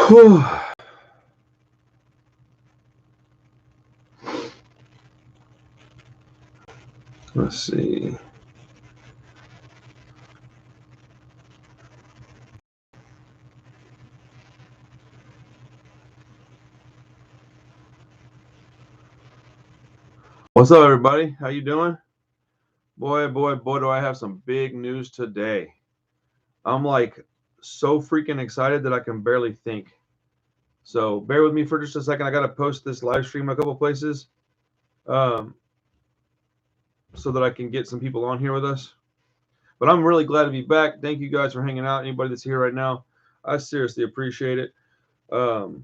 Let's see. What's up, everybody? How you doing? Boy, do I have some big news today. I'm like so freaking excited that I can barely think. So bear with me for just a second. I got to post this live stream a couple places so that I can get some people on here with us. But I'm really glad to be back. Thank you guys for hanging out. Anybody that's here right now, I seriously appreciate it. Man,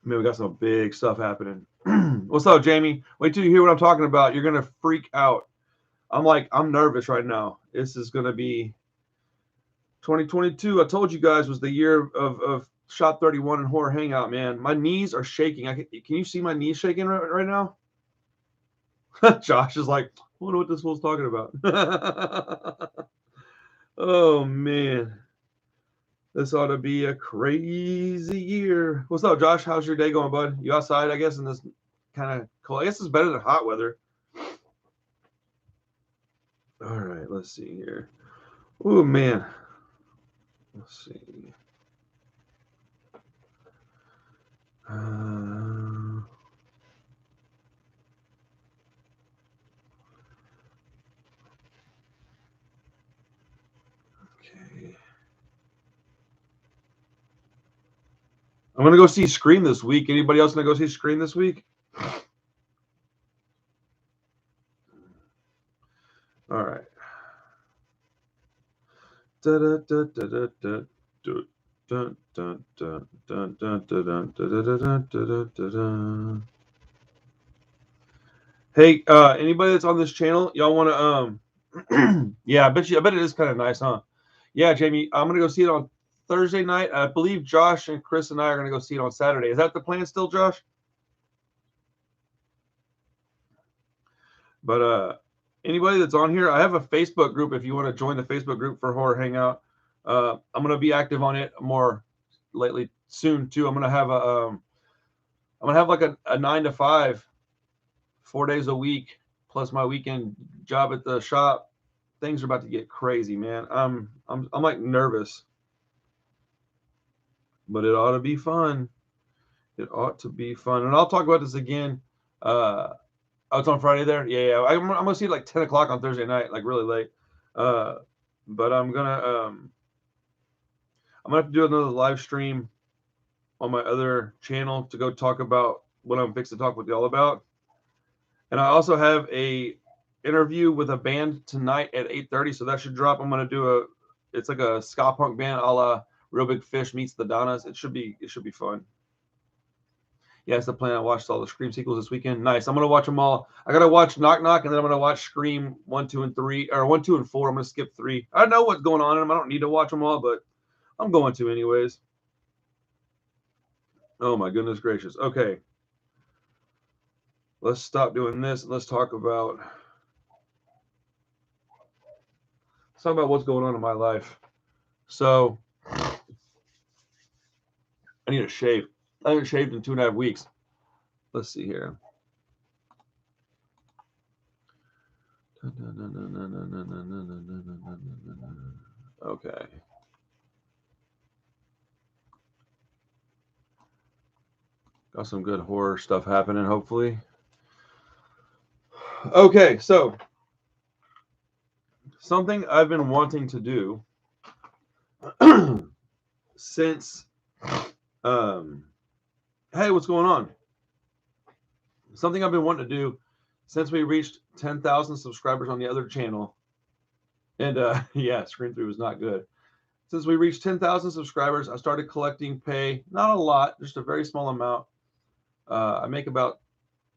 we got some big stuff happening. What's up, Jamie? Wait till you hear what I'm talking about. You're going to freak out. I'm nervous right now. This is going to be 2022. I told you guys was the year of Shop 31 and Horror Hangout, man. My knees are shaking. Can you see my knees shaking right now? Josh is like, I wonder what this fool's talking about. Oh, man. This ought to be a crazy year. What's up, Josh? How's your day going, bud? You outside, I guess, in this kind of cold? I guess it's better than hot weather. All right, let's see here. Oh, man. Let's see. Okay. I'm going to go see Scream this week. Anybody else going to go see Scream this week? All right. Hey, anybody that's on this channel, y'all want to yeah, I bet it is kind of nice, huh? Yeah, Jamie, I'm gonna go see it on Thursday night. I believe Josh and Chris and I are gonna go see it on Saturday. Is that the plan still, Josh? But anybody that's on here, I have a Facebook group if you want to join the Facebook group for Horror Hangout. I'm gonna be active on it more lately soon too. I'm gonna have like a 9 to 5, 4 days a week, plus my weekend job at the shop. Things are about to get crazy, man. I'm like nervous, but it ought to be fun. It ought to be fun, and I'll talk about this again. Oh, it's on Friday there. Yeah. I'm gonna see it like 10 o'clock on Thursday night, like really late. But I'm gonna have to do another live stream on my other channel to go talk about what I'm fixing to talk with y'all about. And I also have a interview with a band tonight at 8:30, so that should drop. I'm gonna do it's like a ska punk band a la Real Big Fish meets the Donnas. It should be fun. Yeah, it's the plan. I watched all the Scream sequels this weekend. Nice. I'm gonna watch them all. I gotta watch Knock Knock, and then I'm gonna watch Scream 1, 2, and 3, or 1, 2, and 4. I'm gonna skip 3. I know what's going on in them. I don't need to watch them all, but I'm going to anyways. Oh my goodness gracious. Okay. Let's stop doing this and let's talk about what's going on in my life. So I need a shave. I haven't shaved in 2.5 weeks. Let's see here. Okay. Got some good horror stuff happening, hopefully. Okay, so something I've been wanting to do since hey, what's going on? Something I've been wanting to do since we reached 10,000 subscribers on the other channel. And yeah, Screen 3 was not good. Since we reached 10,000 subscribers, I started collecting pay. Not a lot, just a very small amount. I make about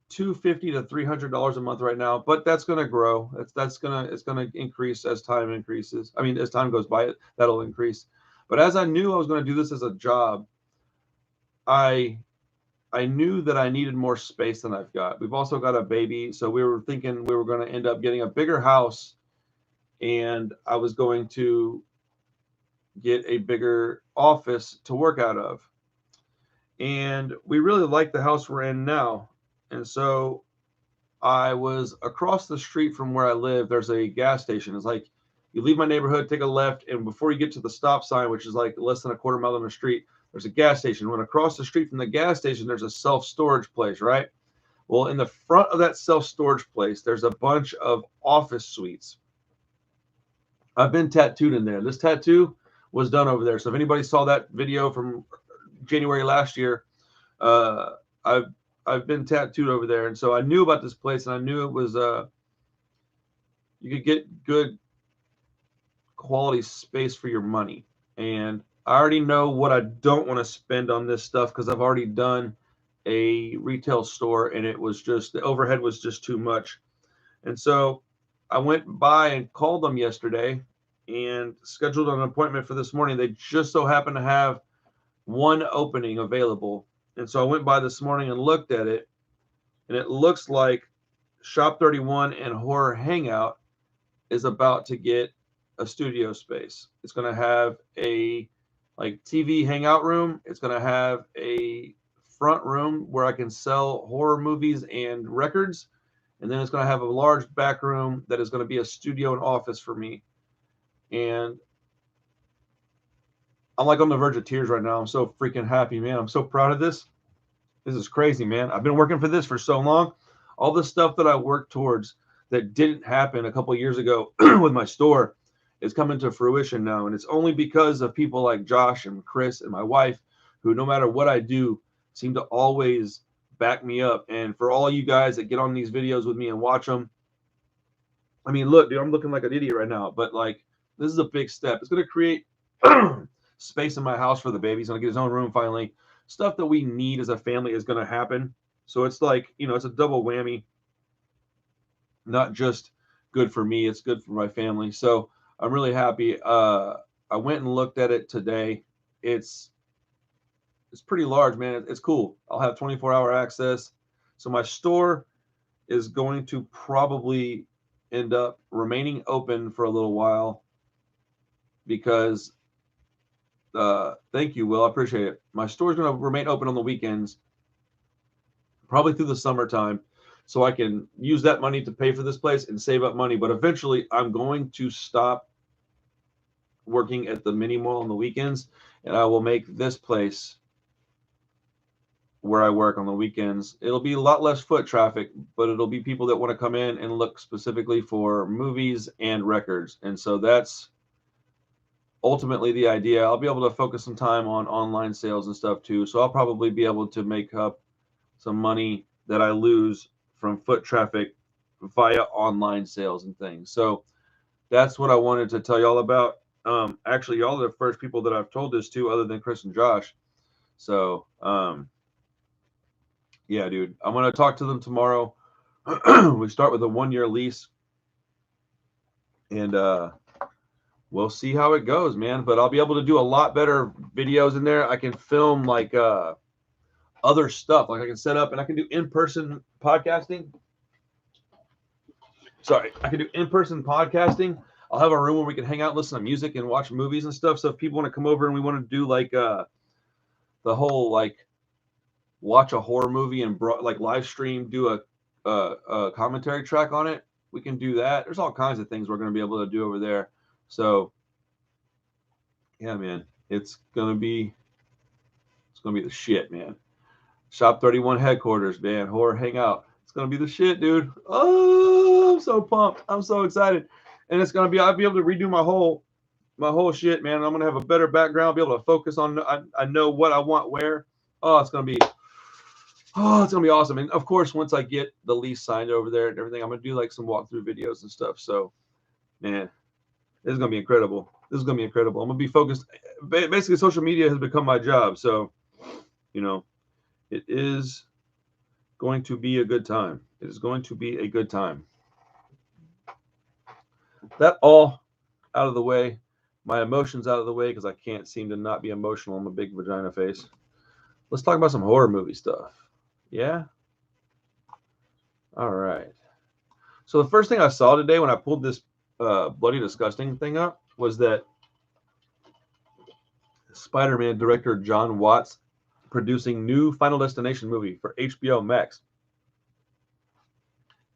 $250 to $300 a month right now, but that's going to grow. It's going to increase as time increases. I mean, as time goes by, that'll increase. But as I knew I was going to do this as a job, I knew that I needed more space than I've got. We've also got a baby, so we were thinking we were going to end up getting a bigger house, and I was going to get a bigger office to work out of. And we really like the house we're in now. And so I was across the street from where I live. There's a gas station. It's like you leave my neighborhood, take a left, and before you get to the stop sign, which is like less than a quarter mile down the street, there's a gas station. When across the street from the gas station, there's a self-storage place, right? Well, in the front of that self-storage place, there's a bunch of office suites. I've been tattooed in there. This tattoo was done over there. So if anybody saw that video from January last year, uh, I've I've been tattooed over there, and so I knew about this place, and I knew it was you could get good quality space for your money. And I already know what I don't want to spend on this stuff because I've already done a retail store, and it was just the overhead was just too much. And so I went by and called them yesterday and scheduled an appointment for this morning. They just so happened to have one opening available. And so I went by this morning and looked at it, and it looks like Shop 31 and Horror Hangout is about to get a studio space. It's going to have a like TV hangout room. It's going to have a front room where I can sell horror movies and records. And then it's going to have a large back room that is going to be a studio and office for me. And I'm like on the verge of tears right now. I'm so freaking happy, man. I'm so proud of this. This is crazy, man. I've been working for this for so long. All the stuff that I worked towards that didn't happen a couple of years ago with my store is coming to fruition now. And it's only because of people like Josh and Chris and my wife, who no matter what I do, seem to always back me up. And for all you guys that get on these videos with me and watch them, I mean, look, dude, I'm looking like an idiot right now, but like, this is a big step. It's going to create space in my house for the baby. He's going to get his own room finally. Stuff that we need as a family is going to happen. So it's like, you know, it's a double whammy. Not just good for me, it's good for my family. So I'm really happy. I went and looked at it today. It's pretty large, man. It's cool. I'll have 24-hour access. So my store is going to probably end up remaining open for a little while because thank you, Will. I appreciate it. My store is going to remain open on the weekends, probably through the summertime, so I can use that money to pay for this place and save up money. But eventually, I'm going to stop working at the mini mall on the weekends, and I will make this place where I work on the weekends. It'll be a lot less foot traffic, but it'll be people that want to come in and look specifically for movies and records. And so that's ultimately the idea. I'll be able to focus some time on online sales and stuff too. So I'll probably be able to make up some money that I lose from foot traffic via online sales and things. So that's what I wanted to tell y'all about. Actually, y'all are the first people that I've told this to other than Chris and Josh. So, yeah, dude, I'm going to talk to them tomorrow. We start with a 1-year lease, and we'll see how it goes, man. But I'll be able to do a lot better videos in there. I can film like other stuff. Like I can set up and I can do in-person podcasting. Sorry, I can do in-person podcasting. I'll have a room where we can hang out, listen to music, and watch movies and stuff. So if people want to come over and we want to do like the whole like watch a horror movie and like live stream, do a commentary track on it, we can do that. There's all kinds of things we're going to be able to do over there. So yeah, man, it's gonna be the shit, man. Shop 31 headquarters, man. Horror Hangout. It's gonna be the shit, dude. Oh, I'm so pumped. I'm so excited. And it's gonna be, I'll be able to redo my whole shit, man. I'm gonna have a better background, be able to focus on, I know what I want where. It's gonna be awesome. And of course, once I get the lease signed over there and everything, I'm gonna do like some walkthrough videos and stuff. So, man, this is gonna be incredible. This is gonna be incredible. I'm gonna be focused. Basically, social media has become my job. So, you know, it is going to be a good time. It is going to be a good time. That all out of the way. My emotions out of the way because I can't seem to not be emotional. I'm a big vagina face. Let's talk about some horror movie stuff. Yeah? All right. So the first thing I saw today when I pulled this Bloody Disgusting thing up was that Spider-Man director John Watts producing new Final Destination movie for HBO Max.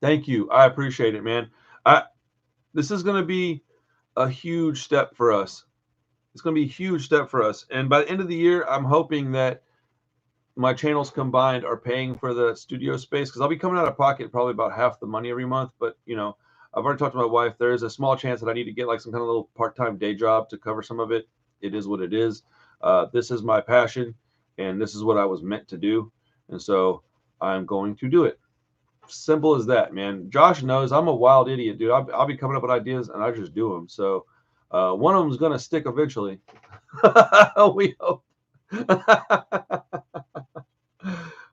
Thank you. I appreciate it, man. This is going to be a huge step for us. It's going to be a huge step for us. And by the end of the year, I'm hoping that my channels combined are paying for the studio space, because I'll be coming out of pocket probably about half the money every month. But, you know, I've already talked to my wife. There is a small chance that I need to get like some kind of little part-time day job to cover some of it. It is what it is. This is my passion, and this is what I was meant to do. And so I'm going to do it. Simple as that, man. Josh knows I'm a wild idiot, dude. I'll be coming up with ideas, and I just do them. So one of them is going to stick eventually. We hope.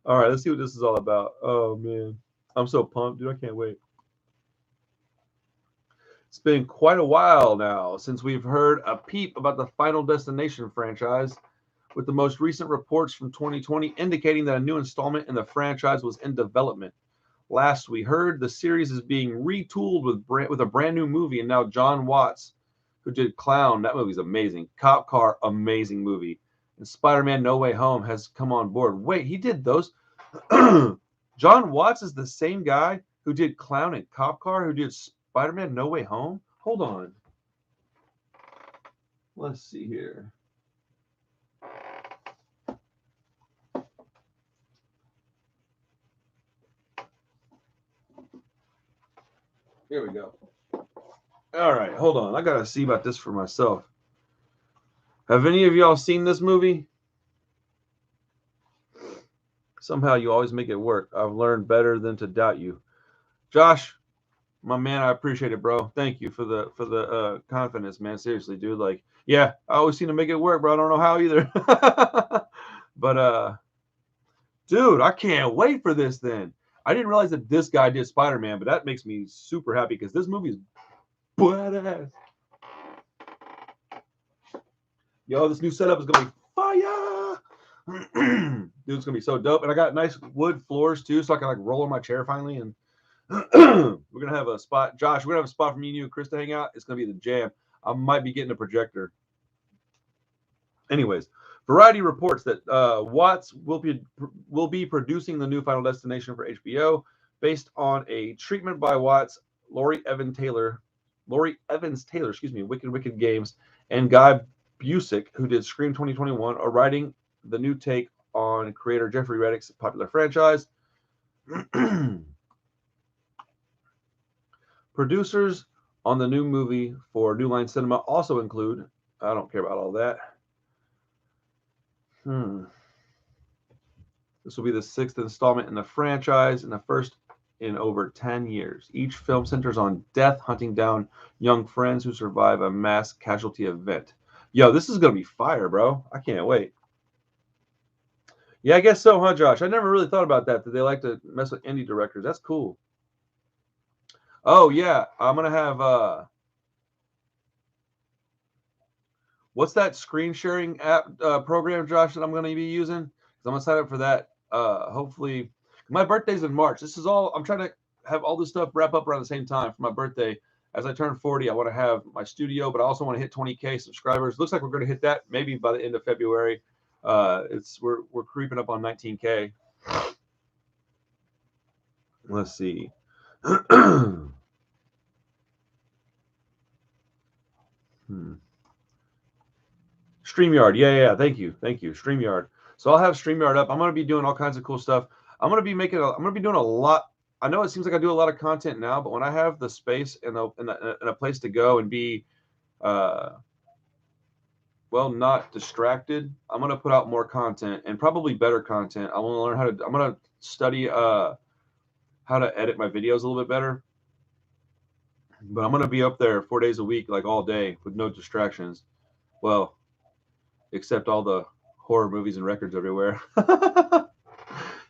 All right, let's see what this is all about. Oh, man. I'm so pumped, dude. I can't wait. It's been quite a while now since we've heard a peep about the Final Destination franchise, with the most recent reports from 2020 indicating that a new installment in the franchise was in development. Last we heard, the series is being retooled with a brand new movie, and now John Watts, who did Clown, that movie's amazing. Cop Car, amazing movie. And Spider-Man No Way Home has come on board. Wait, he did those? John Watts is the same guy who did Clown and Cop Car, who did Spider-Man No Way Home? Hold on. Let's see here. Here we go. All right, hold on. I got to see about this for myself. Have any of y'all seen this movie? Somehow you always make it work. I've learned better than to doubt you. Josh, my man, I appreciate it, bro. Thank you for the confidence, man. Seriously, dude. Like, yeah, I always seem to make it work, bro. I don't know how either. But dude, I can't wait for this then. I didn't realize that this guy did Spider-Man, but that makes me super happy because this movie is badass. Yo, this new setup is gonna be fire. Dude, it's gonna be so dope. And I got nice wood floors too, so I can like roll on my chair finally. And we're gonna have a spot. Josh, we're gonna have a spot for me and you and Chris to hang out. It's gonna be the jam. I might be getting a projector. Anyways, Variety reports that Watts will be producing the new Final Destination for HBO, based on a treatment by Watts, Laurie Evans Taylor, Wicked Games, and Guy Busick, who did Scream 2021, are writing the new take on creator Jeffrey Reddick's popular franchise. Producers on the new movie for New Line Cinema also include, I don't care about all that. This will be the 6th installment in the franchise and the first in over 10 years. Each film centers on death, hunting down young friends who survive a mass casualty event. Yo, this is going to be fire, bro. I can't wait. Yeah, I guess so, huh, Josh? I never really thought about that they like to mess with indie directors. That's cool. Oh, yeah. I'm going to have... what's that screen sharing app program, Josh, that I'm going to be using? Because I'm going to sign up for that. Hopefully, my birthday's in March. This is all, I'm trying to have all this stuff wrap up around the same time for my birthday. As I turn 40, I want to have my studio, but I also want to hit 20K subscribers. Looks like we're going to hit that maybe by the end of February. We're creeping up on 19K. Let's see. StreamYard. Yeah. Thank you. StreamYard. So I'll have StreamYard up. I'm going to be doing all kinds of cool stuff. I'm going to be doing a lot. I know it seems like I do a lot of content now, but when I have the space and a place to go and be, not distracted, I'm going to put out more content and probably better content. I want to learn I'm going to study, how to edit my videos a little bit better, but I'm going to be up there 4 days a week, like all day with no distractions. Well, except all the horror movies and records everywhere.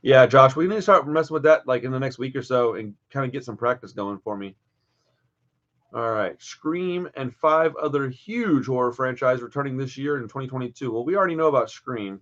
Yeah, Josh, we need to start messing with that like in the next week or so and kind of get some practice going for me. All right. Scream and 5 other huge horror franchises returning this year in 2022. Well, we already know about Scream.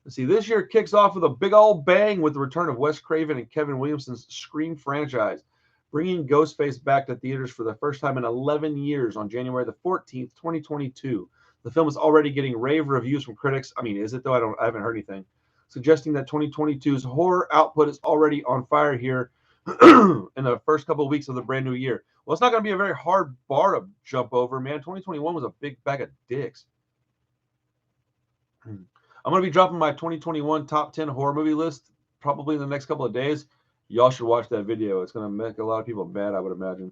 Let's see. This year kicks off with a big old bang with the return of Wes Craven and Kevin Williamson's Scream franchise, bringing Ghostface back to theaters for the first time in 11 years on January the 14th, 2022. The film is already getting rave reviews from critics. I mean, is it though? I haven't heard anything suggesting that 2022's horror output is already on fire here in the first couple of weeks of the brand new year. Well, it's not going to be a very hard bar to jump over, man. 2021 was a big bag of dicks. I'm going to be dropping my 2021 top 10 horror movie list probably in the next couple of days. Y'all should watch that video. It's going to make a lot of people mad, I would imagine.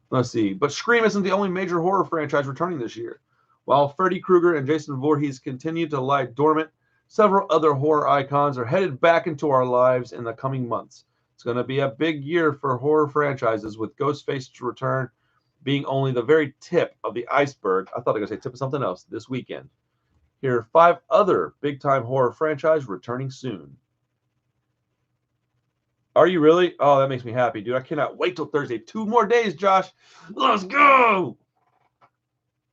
Let's see. But Scream isn't the only major horror franchise returning this year. While Freddy Krueger and Jason Voorhees continue to lie dormant, several other horror icons are headed back into our lives in the coming months. It's going to be a big year for horror franchises, with Ghostface's return being only the very tip of the iceberg. I thought I was going to say tip of something else this weekend. Here are 5 other big-time horror franchises returning soon. Are you really? Oh, that makes me happy, dude. I cannot wait till Thursday. 2 more days, Josh. Let's go!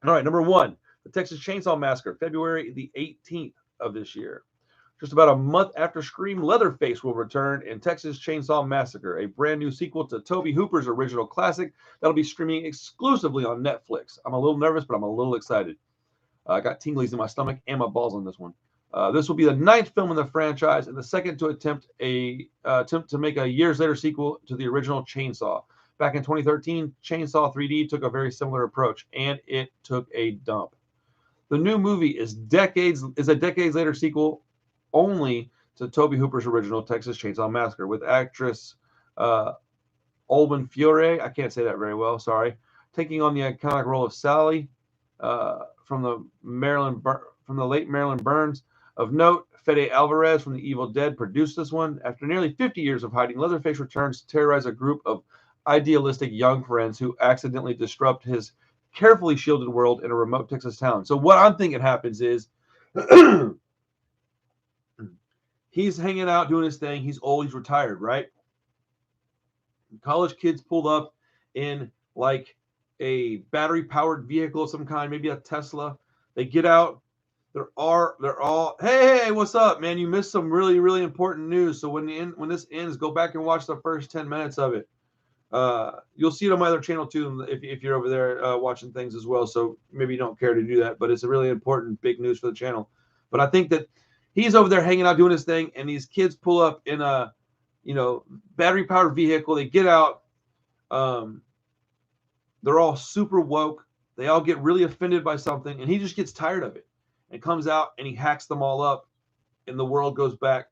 All right, number 1, the Texas Chainsaw Massacre, February the 18th of this year. Just about a month after Scream, Leatherface will return in Texas Chainsaw Massacre, a brand new sequel to Tobe Hooper's original classic that'll be streaming exclusively on Netflix. I'm a little nervous, but I'm a little excited. I got tinglies in my stomach and my balls on this one. This will be the 9th film in the franchise and the second to attempt to make a years later sequel to the original Chainsaw. Back in 2013, Chainsaw 3D took a very similar approach, and it took a dump. The new movie is a decades later sequel only to Tobe Hooper's original Texas Chainsaw Massacre, with actress Olwen Fiore, I can't say that very well, sorry, taking on the iconic role of Sally from the late Marilyn Burns. Of note, Fede Alvarez from The Evil Dead produced this one. After nearly 50 years of hiding, Leatherface returns to terrorize a group of idealistic young friends who accidentally disrupt his carefully shielded world in a remote Texas town. So what I'm thinking happens is he's hanging out doing his thing. He's old. He's retired, right? College kids pulled up in like a battery-powered vehicle of some kind, maybe a Tesla. They get out. They're all, hey, what's up, man? You missed some really, really important news. So when this ends, go back and watch the first 10 minutes of it. You'll see it on my other channel too, if you're over there watching things as well. So maybe you don't care to do that, but it's a really important, big news for the channel. But I think that he's over there hanging out doing his thing, and these kids pull up in a, battery-powered vehicle. They get out. They're all super woke. They all get really offended by something, and he just gets tired of it and comes out and he hacks them all up, and the world goes back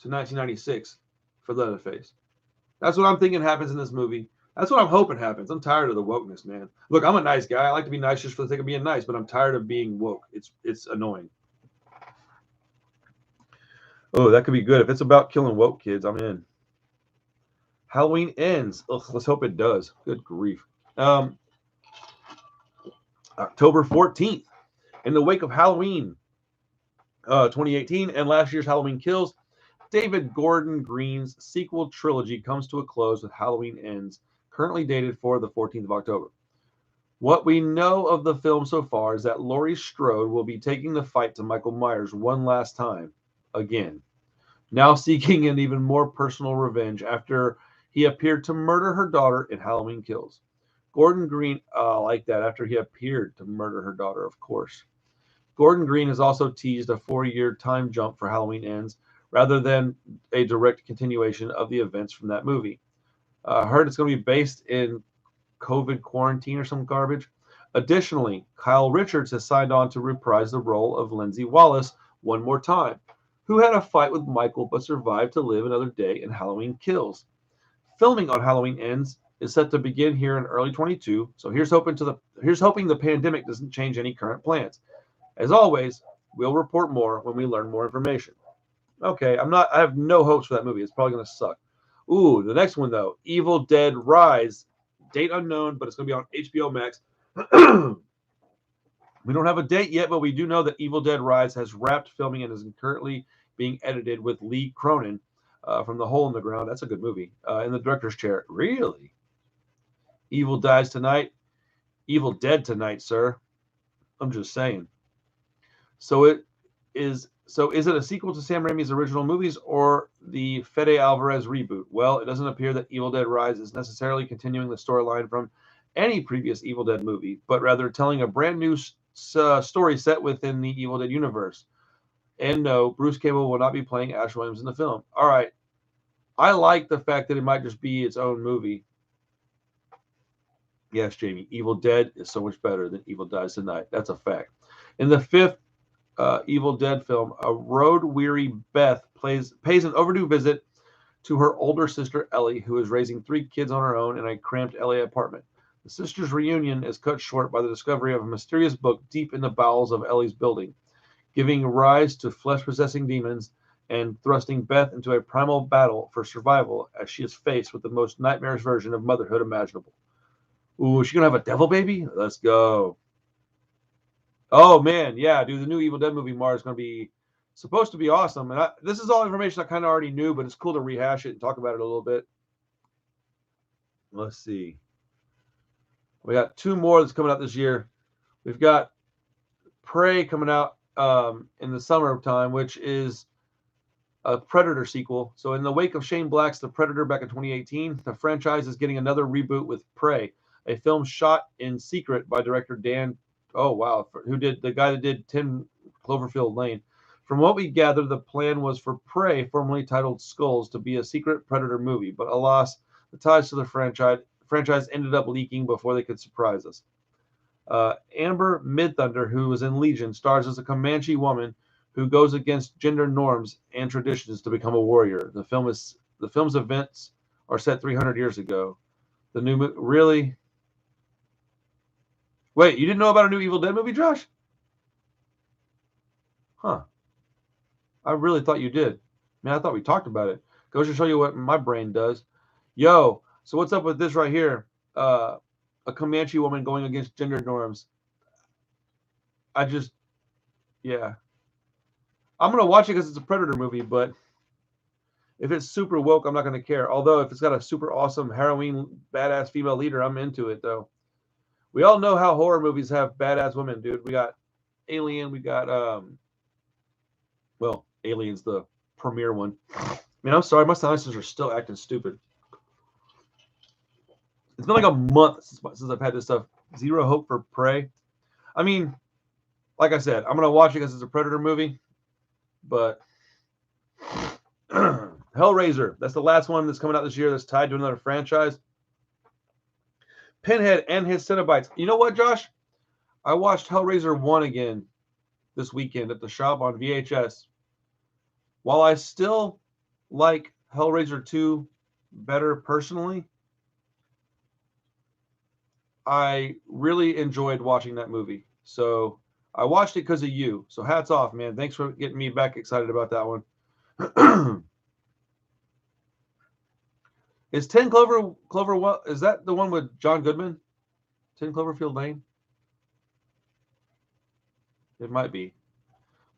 to 1996 for Leatherface. That's what I'm thinking happens in this movie. That's what I'm hoping happens. I'm tired of the wokeness, man. Look, I'm a nice guy. I like to be nice just for the sake of being nice, but I'm tired of being woke. It's annoying. Oh, that could be good. If it's about killing woke kids, I'm in. Halloween ends. Ugh, let's hope it does. Good grief. October 14th. In the wake of Halloween 2018 and last year's Halloween Kills, David Gordon Green's sequel trilogy comes to a close with Halloween Ends, currently dated for the 14th of October. What we know of the film so far is that Laurie Strode will be taking the fight to Michael Myers one last time, again, now seeking an even more personal revenge after he appeared to murder her daughter in Halloween Kills. Gordon Green, like that, after he appeared to murder her daughter, of course. Gordon Green has also teased a 4-year time jump for Halloween Ends, rather than a direct continuation of the events from that movie. Heard it's going to be based in COVID quarantine or some garbage. Additionally, Kyle Richards has signed on to reprise the role of Lindsay Wallace one more time, who had a fight with Michael but survived to live another day in Halloween Kills. Filming on Halloween Ends is set to begin here in early 22, so here's hoping the pandemic doesn't change any current plans. As always, we'll report more when we learn more information. Okay, I have no hopes for that movie. It's probably going to suck. Ooh, the next one, though. Evil Dead Rise. Date unknown, but it's going to be on HBO Max. We don't have a date yet, but we do know that Evil Dead Rise has wrapped filming and is currently being edited with Lee Cronin from The Hole in the Ground. That's a good movie. In the director's chair. Really? Evil dies tonight. Evil Dead tonight, sir. I'm just saying. So is it a sequel to Sam Raimi's original movies or the Fede Alvarez reboot? Well, it doesn't appear that Evil Dead Rise is necessarily continuing the storyline from any previous Evil Dead movie, but rather telling a brand new story set within the Evil Dead universe. And no, Bruce Campbell will not be playing Ash Williams in the film. All right. I like the fact that it might just be its own movie. Yes, Jamie, Evil Dead is so much better than Evil Dies Tonight. That's a fact. In the fifth Evil Dead film, a road-weary Beth pays an overdue visit to her older sister Ellie, who is raising 3 kids on her own in a cramped LA apartment. The sisters' reunion is cut short by the discovery of a mysterious book deep in the bowels of Ellie's building, giving rise to flesh-possessing demons and thrusting Beth into a primal battle for survival as she is faced with the most nightmarish version of motherhood imaginable. Ooh, is she gonna have a devil baby? Let's go. Oh man, yeah, dude, the new Evil Dead movie Mar is gonna be supposed to be awesome. And this is all information I kind of already knew, but it's cool to rehash it and talk about it a little bit. Let's see. We got 2 more that's coming out this year. We've got Prey coming out in the summertime, which is a Predator sequel. So in the wake of Shane Black's The Predator back in 2018, the franchise is getting another reboot with Prey, a film shot in secret by director Dan, who did the guy that did 10 Cloverfield Lane. From what we gather, the plan was for Prey, formerly titled Skulls, to be a secret Predator movie, but alas, the ties to the franchise ended up leaking before they could surprise us. Amber Midthunder, who was in Legion, stars as a Comanche woman who goes against gender norms and traditions to become a warrior. The film's events are set 300 years ago. The new movie, really? Wait, you didn't know about a new Evil Dead movie, Josh? Huh. I really thought you did. Man, I thought we talked about it. Goes to show you what my brain does. Yo, so what's up with this right here? A Comanche woman going against gender norms. Yeah. I'm going to watch it because it's a Predator movie, but if it's super woke, I'm not going to care. Although, if it's got a super awesome Halloween badass female leader, I'm into it, though. We all know how horror movies have badass women, dude. We got Alien. We got, Alien's the premiere one. Man, I'm sorry. My sinuses are still acting stupid. It's been like a month since I've had this stuff. Zero hope for Prey. I mean, like I said, I'm going to watch it because it's a Predator movie. But Hellraiser, that's the last one that's coming out this year that's tied to another franchise. Pinhead and his Cenobites. You know what, Josh? I watched Hellraiser 1 again this weekend at the shop on VHS. While I still like Hellraiser 2 better personally, I really enjoyed watching that movie. So I watched it because of you. So hats off, man. Thanks for getting me back excited about that one. Is 10 Clover is that the one with John Goodman? 10 Cloverfield Lane? It might be.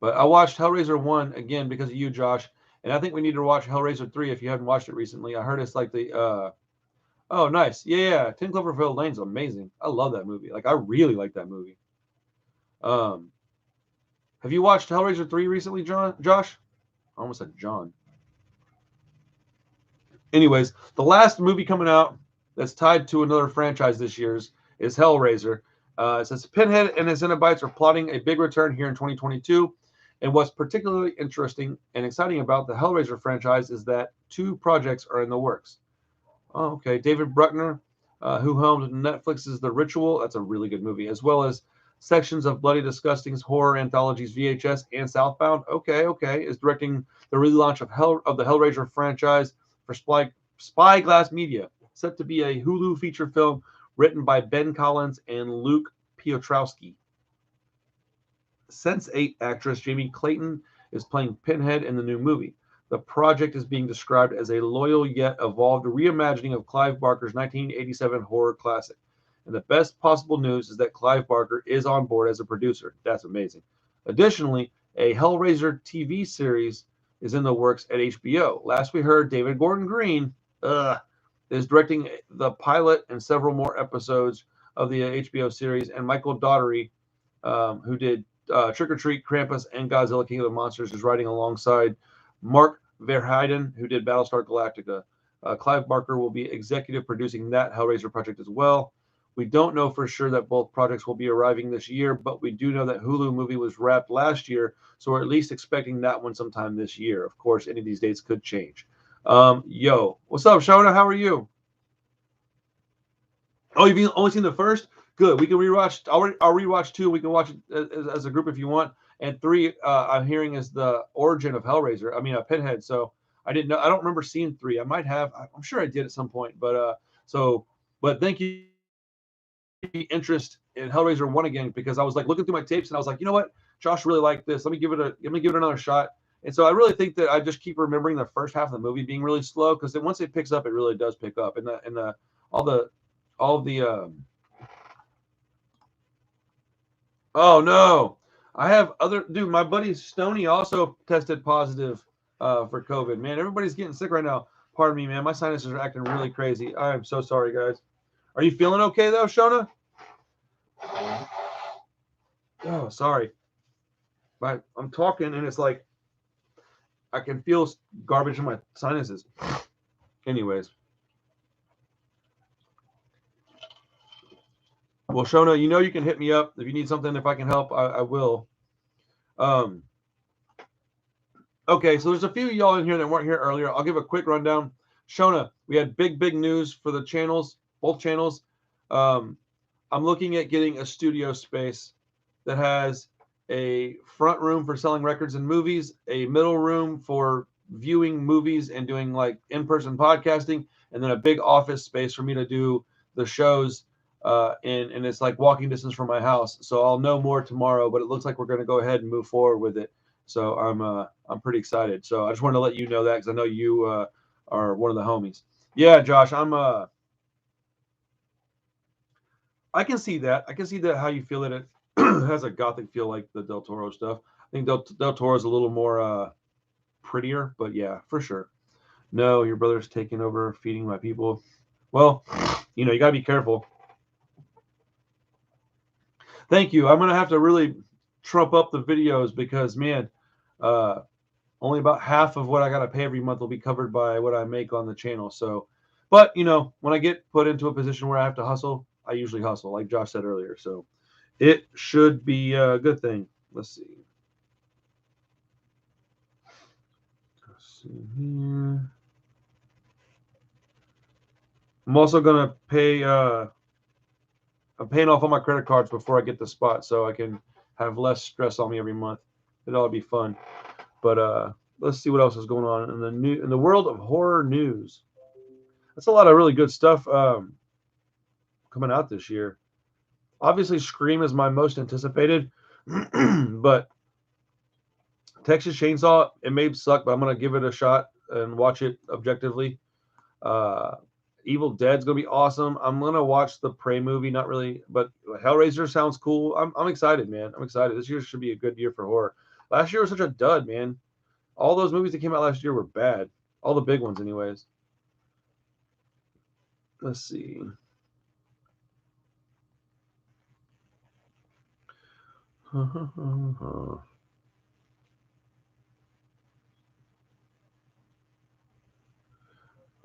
But I watched Hellraiser 1 again because of you, Josh. And I think we need to watch Hellraiser 3 if you haven't watched it recently. I heard it's like the oh, nice. Yeah. 10 Cloverfield Lane's amazing. I love that movie. Like, I really like that movie. Have you watched Hellraiser 3 recently, Josh? I almost said John. Anyways, the last movie coming out that's tied to another franchise this year's is Hellraiser. It says Pinhead and his Cenobites are plotting a big return here in 2022. And what's particularly interesting and exciting about the Hellraiser franchise is that 2 projects are in the works. Oh, okay. David Bruckner, who helmed Netflix's The Ritual, that's a really good movie, as well as sections of Bloody Disgusting's horror anthologies VHS and Southbound. Okay, is directing the relaunch of the Hellraiser franchise for Spyglass Media, set to be a Hulu feature film written by Ben Collins and Luke Piotrowski. Sense8 actress Jamie Clayton is playing Pinhead in the new movie. The project is being described as a loyal yet evolved reimagining of Clive Barker's 1987 horror classic. And the best possible news is that Clive Barker is on board as a producer. That's amazing. Additionally, a Hellraiser TV series is in the works at HBO. Last we heard, David Gordon Green is directing the pilot and several more episodes of the HBO series. And Michael Daugherty, who did Trick or Treat, Krampus, and Godzilla King of the Monsters, is writing alongside Mark Verheiden, who did Battlestar Galactica. Clive Barker will be executive producing that Hellraiser project as well. We don't know for sure that both projects will be arriving this year, but we do know that Hulu movie was wrapped last year, so we're at least expecting that one sometime this year. Of course, any of these dates could change. Yo, what's up, Shona? How are you? Oh, you've only seen the first? Good. We can rewatch. I'll rewatch 2. We can watch it as a group if you want. And 3, I'm hearing is the origin of Hellraiser. I mean, Pinhead. So I didn't know. I don't remember seeing 3. I might have. I'm sure I did at some point. But thank you. Interest in Hellraiser 1 again, because I was like looking through my tapes and I was like, you know what, Josh really liked this. Let me give it another shot. And so I really think that I just keep remembering the first half of the movie being really slow, because then once it picks up, it really does pick up. And oh no, I have my buddy Stoney also tested positive for COVID. Man, everybody's getting sick right now. Pardon me, man. My sinuses are acting really crazy. I am so sorry, guys. Are you feeling okay though, Shona? Oh, sorry. But I'm talking and it's like I can feel garbage in my sinuses. Anyways. Well, Shona, you can hit me up if you need something. If I can help, I will. Okay, so there's a few of y'all in here that weren't here earlier. I'll give a quick rundown. Shona, we had big news for the channels, both channels. I'm looking at getting a studio space that has a front room for selling records and movies, a middle room for viewing movies and doing like in-person podcasting, and then a big office space for me to do the shows. And it's like walking distance from my house. So I'll know more tomorrow, but it looks like we're going to go ahead and move forward with it. So I'm pretty excited. So I just wanted to let you know that, because I know you are one of the homies. Yeah, Josh, I can see that. I can see that how you feel it. It has a gothic feel like the Del Toro stuff. I think Del Toro is a little more prettier, but yeah, for sure. No, your brother's taking over feeding my people. Well, you gotta be careful. Thank you. I'm gonna have to really trump up the videos, because man, only about half of what I gotta pay every month will be covered by what I make on the channel. So, but when I get put into a position where I have to hustle, I usually hustle, like Josh said earlier. So it should be a good thing. Let's see. Here. I'm also gonna pay. I'm paying off all my credit cards before I get the spot, so I can have less stress on me every month. It'll be fun. But let's see what else is going on in the world of horror news. That's a lot of really good stuff coming out this year. Obviously, Scream is my most anticipated, but Texas Chainsaw, it may suck, but I'm gonna give it a shot and watch it objectively. Evil Dead's gonna be awesome. I'm gonna watch the Prey movie, not really, but Hellraiser sounds cool. I'm excited, man. I'm excited. This year should be a good year for horror. Last year was such a dud, man. All those movies that came out last year were bad. All the big ones, anyways. Let's see.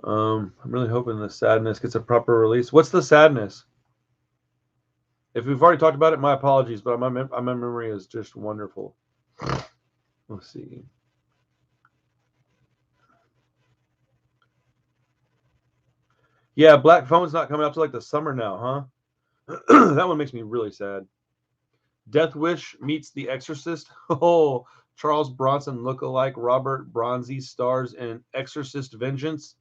I'm really hoping the sadness gets a proper release. What's the sadness? If we've already talked about it, my apologies, but my memory is just wonderful. Let's see. Yeah, Black Phone's not coming out till like the summer now, huh? That one makes me really sad. Death Wish meets The Exorcist. Oh, Charles Bronson lookalike Robert Bronzy stars in Exorcist Vengeance.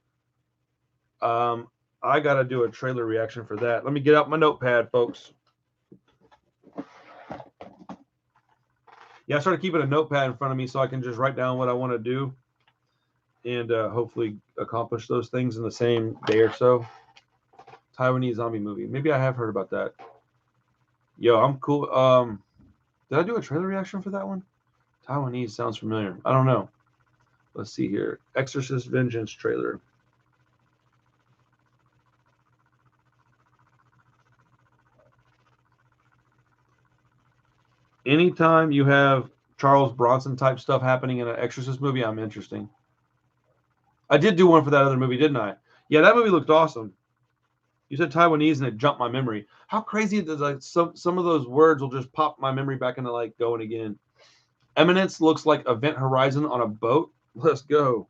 I gotta do a trailer reaction for that. Let me get out my notepad, folks. Yeah, I started keeping a notepad in front of me so I can just write down what I want to do and hopefully accomplish those things in the same day or so. Taiwanese zombie movie. Maybe I have heard about that. Yo, I'm cool. Did I do a trailer reaction for that one? Taiwanese sounds familiar. I don't know. Let's see here. Exorcist Vengeance trailer. Anytime you have Charles Bronson type stuff happening in an Exorcist movie, I'm interesting. I did do one for that other movie, didn't I? Yeah, that movie looked awesome. You said Taiwanese and it jumped my memory. How crazy does like some of those words will just pop my memory back into like going again. Eminence looks like Event Horizon on a boat. Let's go.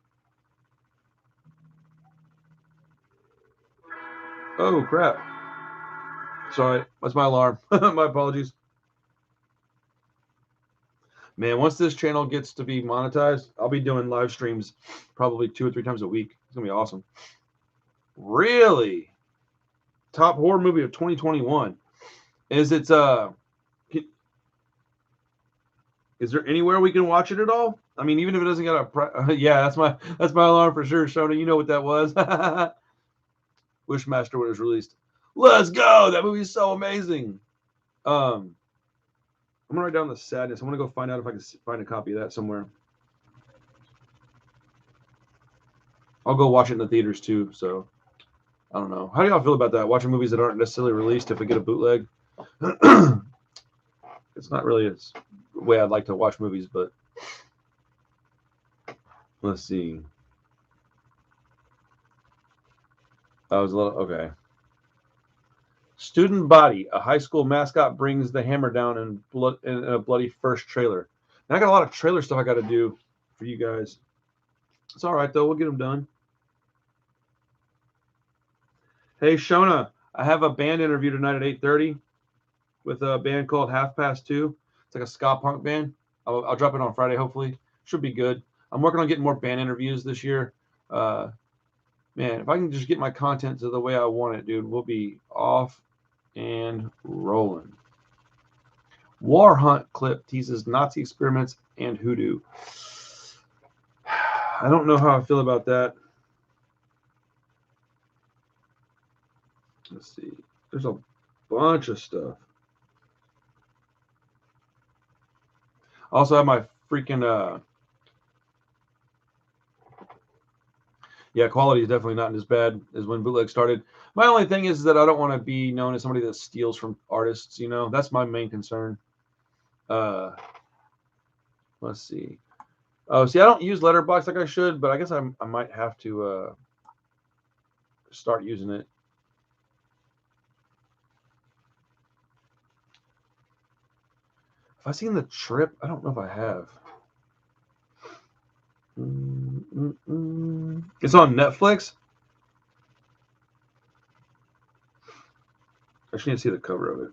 Oh crap. Sorry, that's my alarm. My apologies. Man, once this channel gets to be monetized, I'll be doing live streams probably 2 or 3 times a week. It's gonna be awesome. Really? Top horror movie of 2021. Is it is there anywhere we can watch it at all? I mean, even if it doesn't get a yeah, that's my alarm for sure, Shona. You know what that was. Wishmaster when it was released. Let's go. That movie is so amazing. I'm gonna write down the sadness. I'm gonna go find out if I can find a copy of that somewhere. I'll go watch it in the theaters too. So I don't know. How do y'all feel about that? Watching movies that aren't necessarily released if we get a bootleg. It's not really the way I'd like to watch movies, but let's see. I was a little okay. Student Body, a high school mascot brings the hammer down in a bloody first trailer. And I got a lot of trailer stuff I got to do for you guys. It's all right though. We'll get them done. Hey Shona, I have a band interview tonight at 8:30 with a band called Half Past Two. It's like a ska punk band. I'll drop it on Friday. Hopefully, should be good. I'm working on getting more band interviews this year. Man, if I can just get my content to the way I want it, dude, we'll be off and rolling. War Hunt clip teases Nazi experiments and hoodoo. I don't know how I feel about that. Let's see. There's a bunch of stuff. I also have my freaking yeah, quality is definitely not as bad as when bootleg started. My only thing is that I don't want to be known as somebody that steals from artists, you know. That's my main concern. Let's see. Oh, see, I don't use Letterboxd like I should, but I guess I might have to start using it. Have I seen The Trip? I don't know if I have. It's on Netflix. I just need to see the cover of it.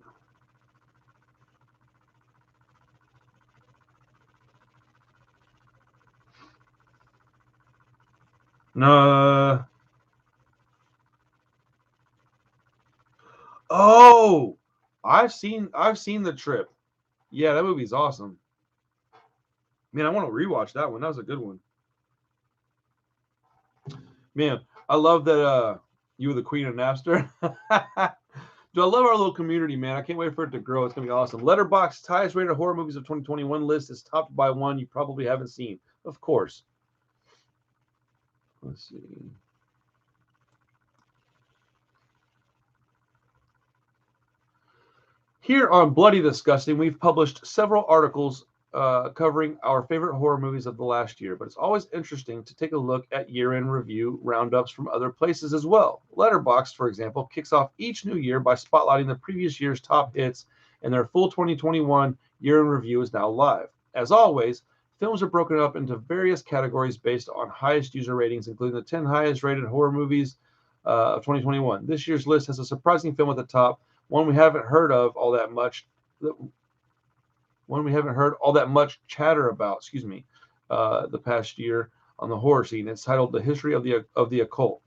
No. Oh, I've seen The Trip. Yeah, that movie's awesome. Man, I want to rewatch that one. That was a good one. Man, I love that you were the queen of Napster. Dude, I love our little community, man. I can't wait for it to grow. It's going to be awesome. Letterboxd highest rated horror movies of 2021 list is topped by one you probably haven't seen. Of course. Let's see. Here on Bloody Disgusting, we've published several articles covering our favorite horror movies of the last year, but it's always interesting to take a look at year-end review roundups from other places as well. Letterboxd, for example, kicks off each new year by spotlighting the previous year's top hits, and their full 2021 year-end review is now live. As always, films are broken up into various categories based on highest user ratings, including the 10 highest rated horror movies of 2021. This year's list has a surprising film at the top, one we haven't heard of all that much. One we haven't heard all that much chatter about. The past year on the horror scene. It's titled "The History of the Occult,"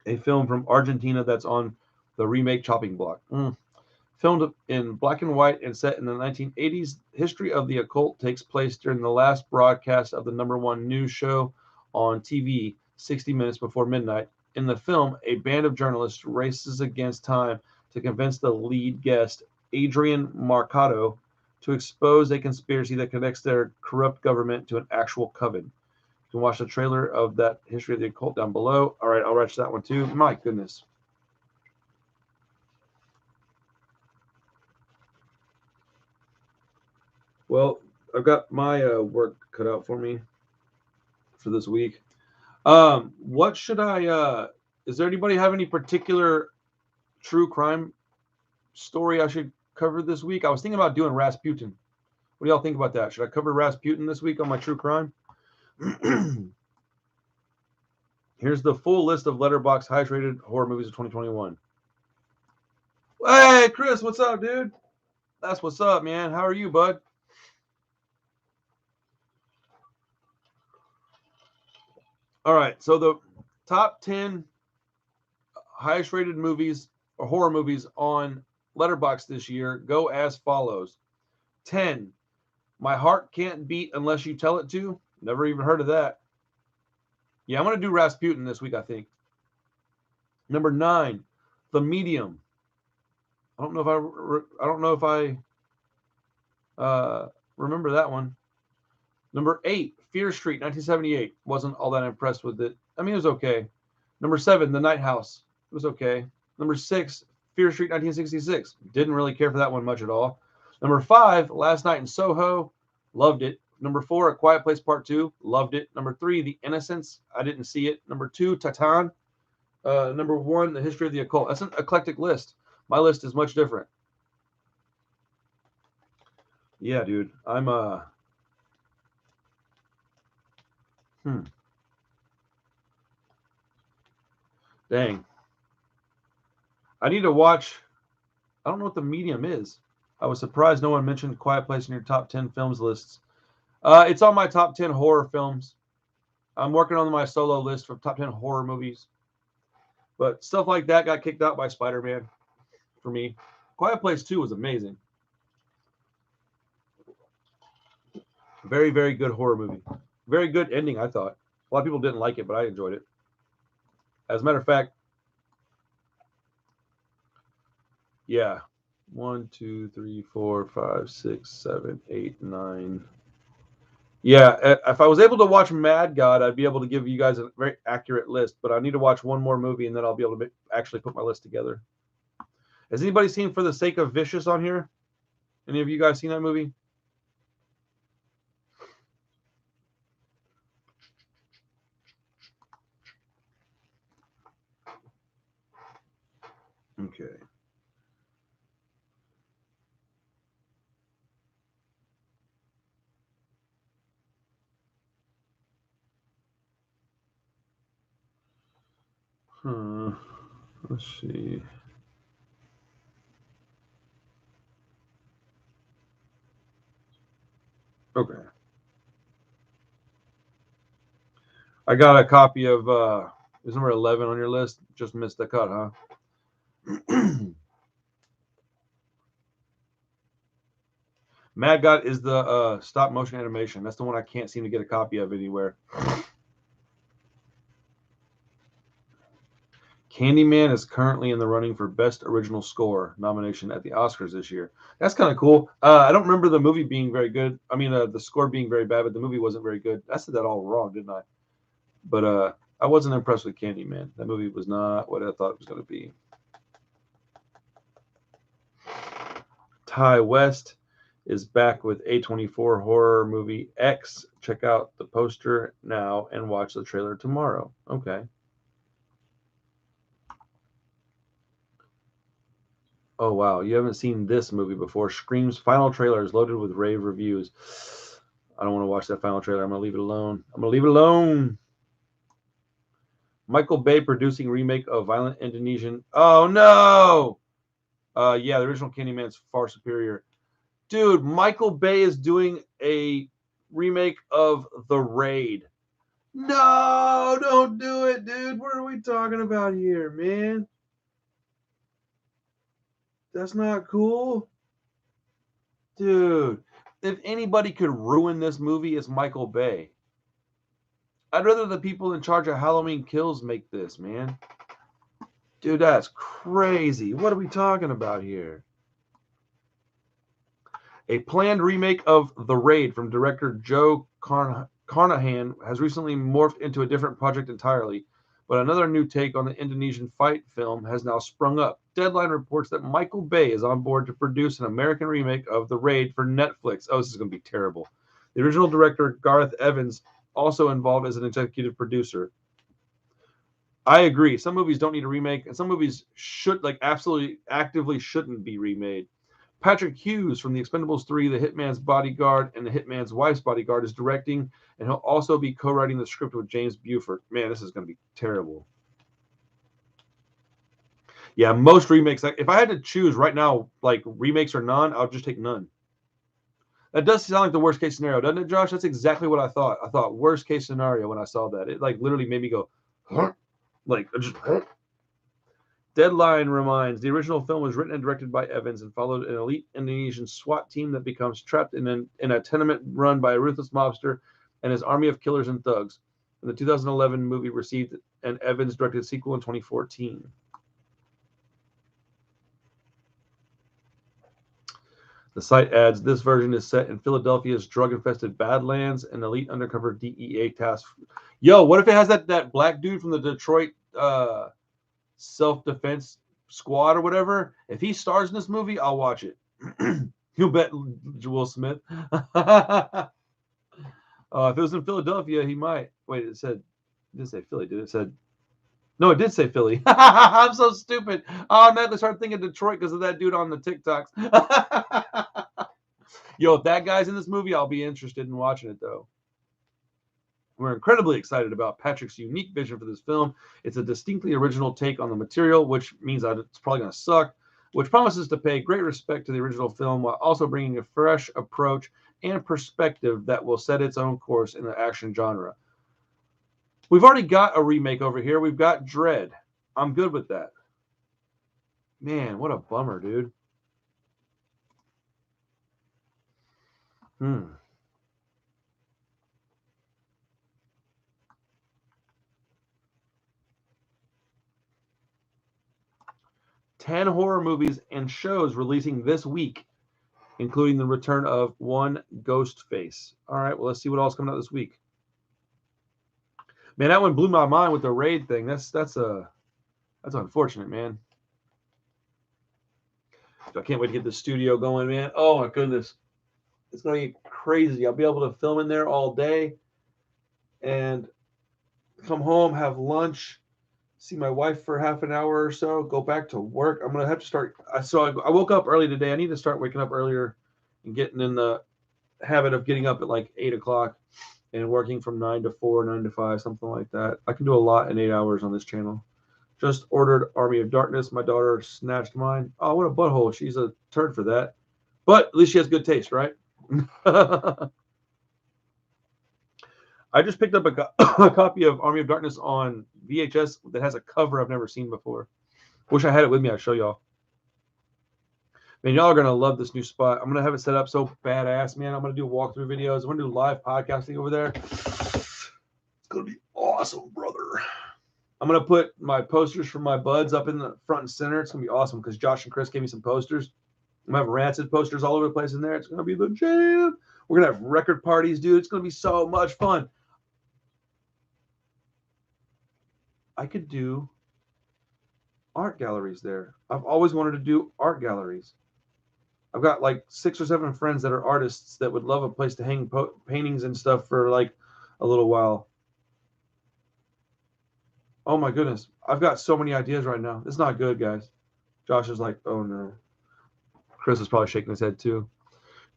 a film from Argentina that's on the remake chopping block. Filmed in black and white and set in the 1980s, History of the Occult takes place during the last broadcast of the #1 news show on TV, 60 minutes before midnight. In the film, a band of journalists races against time to convince the lead guest, Adrian Marcado, to expose a conspiracy that connects their corrupt government to an actual coven. You can watch the trailer of that History of the Occult down below. All right, I'll watch that one too. My goodness. Well, I've got my work cut out for me for this week. What should I Is there anybody have any particular true crime story I should cover this week? I was thinking about doing Rasputin. What do y'all think about that? Should I cover Rasputin this week on my true crime? Here's the full list of Letterboxd highest rated horror movies of 2021. Hey, Chris, what's up, dude? That's what's up, man. How are you, bud? All right, so the top 10 highest rated movies or horror movies on Letterboxd this year go as follows. 10, My Heart Can't Beat Unless You Tell It To. Never even heard of that. Yeah, I'm going to do Rasputin this week, I think. Number 9, The Medium. I don't know if I remember that one. Number 8, Fear Street, 1978. Wasn't all that impressed with it. I mean, it was okay. Number 7, The Night House. It was okay. Number 6, Fear Street, 1966. Didn't really care for that one much at all. Number 5, Last Night in Soho. Loved it. Number 4, A Quiet Place Part 2. Loved it. Number 3, The Innocents. I didn't see it. Number 2, Titan. Number 1, The History of the Occult. That's an eclectic list. My list is much different. Yeah, dude. I'm Dang. I need to watch. I don't know what The Medium is. I was surprised no one mentioned Quiet Place in your top 10 films lists. It's on my top 10 horror films. I'm working on my solo list for top 10 horror movies. But stuff like that got kicked out by Spider-Man for me. Quiet Place 2 was amazing. Very, very good horror movie. Very good ending, I thought. A lot of people didn't like it, but I enjoyed it. As a matter of fact, yeah. 1, 2, 3, 4, 5, 6, 7, 8, 9. Yeah, if I was able to watch Mad God, I'd be able to give you guys a very accurate list. But I need to watch one more movie, and then I'll be able to actually put my list together. Has anybody seen For the Sake of Vicious on here? Any of you guys seen that movie? Okay. Let's see. Okay. I got a copy of is number 11 on your list. Just missed the cut, huh? Mad God is the stop motion animation. That's the one I can't seem to get a copy of anywhere. Candyman is currently in the running for Best Original Score nomination at the Oscars this year. That's kind of cool. I don't remember the movie being very good. I mean, the score being very bad, but the movie wasn't very good. I said that all wrong, didn't I? But I wasn't impressed with Candyman. That movie was not what I thought it was going to be. Ty West is back with A24 horror movie X. Check out the poster now and watch the trailer tomorrow. Okay. Oh, wow. You haven't seen this movie before. Scream's final trailer is loaded with rave reviews. I don't want to watch that final trailer. I'm going to leave it alone. I'm going to leave it alone. Michael Bay producing remake of Violent Indonesian. Oh, no. Yeah, the original Candyman's far superior. Dude, Michael Bay is doing a remake of The Raid. No, don't do it, dude. What are we talking about here, man? That's not cool. Dude, if anybody could ruin this movie, it's Michael Bay. I'd rather the people in charge of Halloween Kills make this, man. Dude, that's crazy. What are we talking about here? A planned remake of The Raid from director Joe Carnahan has recently morphed into a different project entirely, but another new take on the Indonesian fight film has now sprung up. Deadline reports that Michael Bay is on board to produce an American remake of The Raid for Netflix. Oh, this is going to be terrible. The original director, Gareth Evans, also involved as an executive producer. I agree. Some movies don't need a remake, and some movies should, like, absolutely actively shouldn't be remade. Patrick Hughes from The Expendables 3, The Hitman's Bodyguard, and The Hitman's Wife's Bodyguard is directing, and he'll also be co-writing the script with James Buford. Man, this is going to be terrible. Yeah, most remakes. Like, if I had to choose right now, like remakes or none, I'll just take none. That does sound like the worst case scenario, doesn't it, Josh? That's exactly what I thought. I thought worst case scenario when I saw that. It like literally made me go, huh? Like just. Huh? Deadline reminds the original film was written and directed by Evans and followed an elite Indonesian SWAT team that becomes trapped in a tenement run by a ruthless mobster and his army of killers and thugs. And the 2011 movie received an Evans directed sequel in 2014. The site adds this version is set in Philadelphia's drug-infested Badlands, an elite undercover DEA task. Yo, what if it has that black dude from the Detroit self-defense squad or whatever? If he stars in this movie, I'll watch it. You'll bet Will Smith. If it was in Philadelphia, he might. Wait, it did say Philly? Did it said? No, it did say Philly. I'm so stupid. I automatically started thinking Detroit because of that dude on the TikToks. Yo, if that guy's in this movie, I'll be interested in watching it, though. We're incredibly excited about Patrick's unique vision for this film. It's a distinctly original take on the material, which means that it's probably going to suck, which promises to pay great respect to the original film while also bringing a fresh approach and perspective that will set its own course in the action genre. We've already got a remake over here. We've got Dread. I'm good with that. Man, what a bummer, dude. 10 horror movies and shows releasing this week, including the return of one Ghostface. All right, well, let's see what else coming out this week. Man, that one blew my mind with the raid thing. That's unfortunate, man. I can't wait to get the studio going, man. Oh my goodness, it's gonna be crazy. I'll be able to film in there all day, and come home, have lunch, see my wife for half an hour or so, go back to work. I'm gonna have to start. I woke up early today. I need to start waking up earlier and getting in the habit of getting up at like 8 o'clock and working from 9 to 4, 9 to 5, something like that. I can do a lot in 8 hours on this channel. Just ordered Army of Darkness. My daughter snatched mine. Oh, what a butthole. She's a turd for that. But at least she has good taste, right? I just picked up a copy of Army of Darkness on VHS that has a cover I've never seen before. Wish I had it with me. I'd show y'all. Man, y'all are going to love this new spot. I'm going to have it set up so badass, man. I'm going to do walkthrough videos. I'm going to do live podcasting over there. It's going to be awesome, brother. I'm going to put my posters for my buds up in the front and center. It's going to be awesome because Josh and Chris gave me some posters. I'm going to have Rancid posters all over the place in there. It's going to be the jam. We're going to have record parties, dude. It's going to be so much fun. I could do art galleries there. I've always wanted to do art galleries. I've got like 6 or 7 friends that are artists that would love a place to hang paintings and stuff for like a little while. Oh my goodness. I've got so many ideas right now. It's not good, guys. Josh is like, oh no. Chris is probably shaking his head too.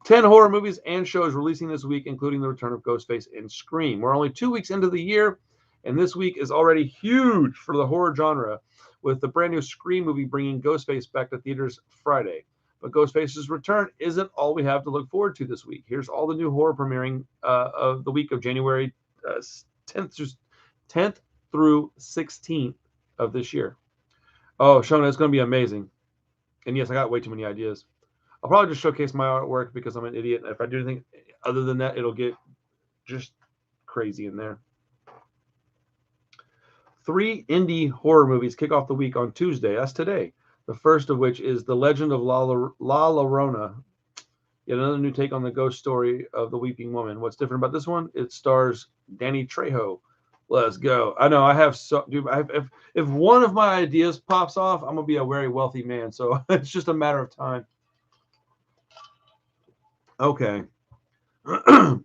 10 horror movies and shows releasing this week, including the return of Ghostface and Scream. We're only 2 weeks into the year, and this week is already huge for the horror genre, with the brand new Scream movie bringing Ghostface back to theaters Friday. But Ghostface's return isn't all we have to look forward to this week. Here's all the new horror premiering of the week of January 10th through 16th of this year. Oh, Shona, it's going to be amazing. And yes, I got way too many ideas. I'll probably just showcase my artwork because I'm an idiot. If I do anything other than that, it'll get just crazy in there. 3 indie horror movies kick off the week on Tuesday. That's today. The first of which is The Legend of La Llorona. Yet another new take on the ghost story of the Weeping Woman. What's different about this one? It stars Danny Trejo. Let's go. I know I have so, dude. If one of my ideas pops off, I'm gonna be a very wealthy man. So it's just a matter of time. Okay.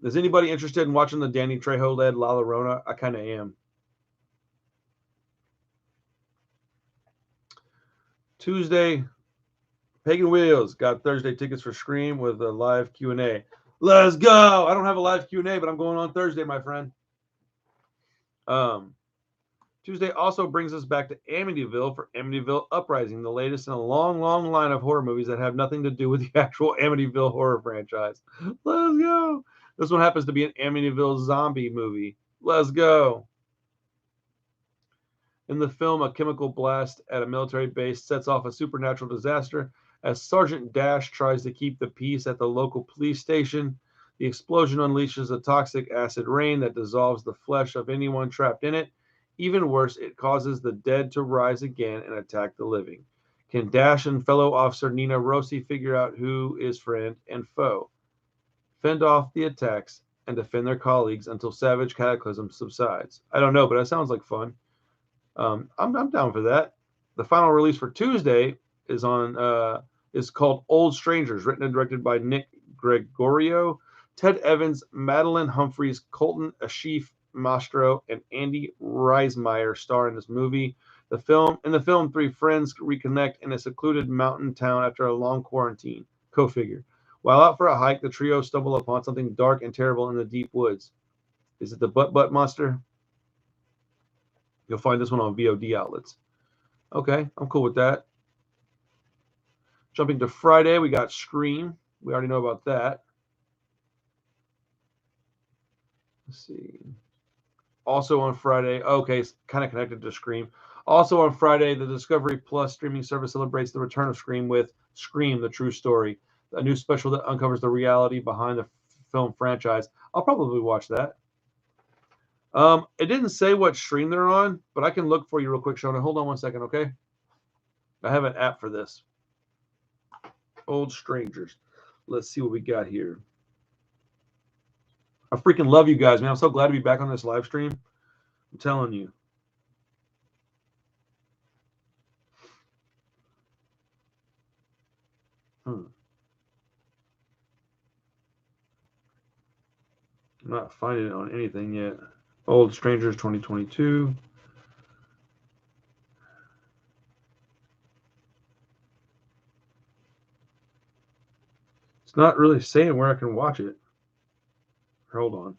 Is anybody interested in watching the Danny Trejo led La Llorona? I kind of am. Tuesday, Pagan Wheels got Thursday tickets for Scream with a live Q&A. Let's go! I don't have a live Q&A, but I'm going on Thursday, my friend. Tuesday also brings us back to Amityville for Amityville Uprising, the latest in a long, long line of horror movies that have nothing to do with the actual Amityville horror franchise. Let's go! This one happens to be an Amityville zombie movie. Let's go! In the film, a chemical blast at a military base sets off a supernatural disaster. As Sergeant Dash tries to keep the peace at the local police station, the explosion unleashes a toxic acid rain that dissolves the flesh of anyone trapped in it. Even worse, it causes the dead to rise again and attack the living. Can Dash and fellow officer Nina Rossi figure out who is friend and foe, fend off the attacks, and defend their colleagues until savage cataclysm subsides? I don't know, but that sounds like fun. I'm down for that. The final release for Tuesday is called Old Strangers, written and directed by Nick Gregorio, Ted Evans, Madeline Humphreys, Colton Ashif Mastro, and Andy Reismeyer star in this movie. In the film, three friends reconnect in a secluded mountain town after a long quarantine. Co-figure. While out for a hike, the trio stumble upon something dark and terrible in the deep woods. Is it the butt monster? You'll find this one on VOD outlets. Okay, I'm cool with that. Jumping to Friday, we got Scream. We already know about that. Let's see. Also on Friday, okay, it's kind of connected to Scream. Also on Friday, the Discovery Plus streaming service celebrates the return of Scream with Scream, the True Story, a new special that uncovers the reality behind the film franchise. I'll probably watch that. It didn't say what stream they're on, but I can look for you real quick, Shona. Hold on one second, okay? I have an app for this. Old Strangers. Let's see what we got here. I freaking love you guys, man. I'm so glad to be back on this live stream. I'm telling you. I'm not finding it on anything yet. Old Strangers 2022. It's not really saying where I can watch it. Hold on.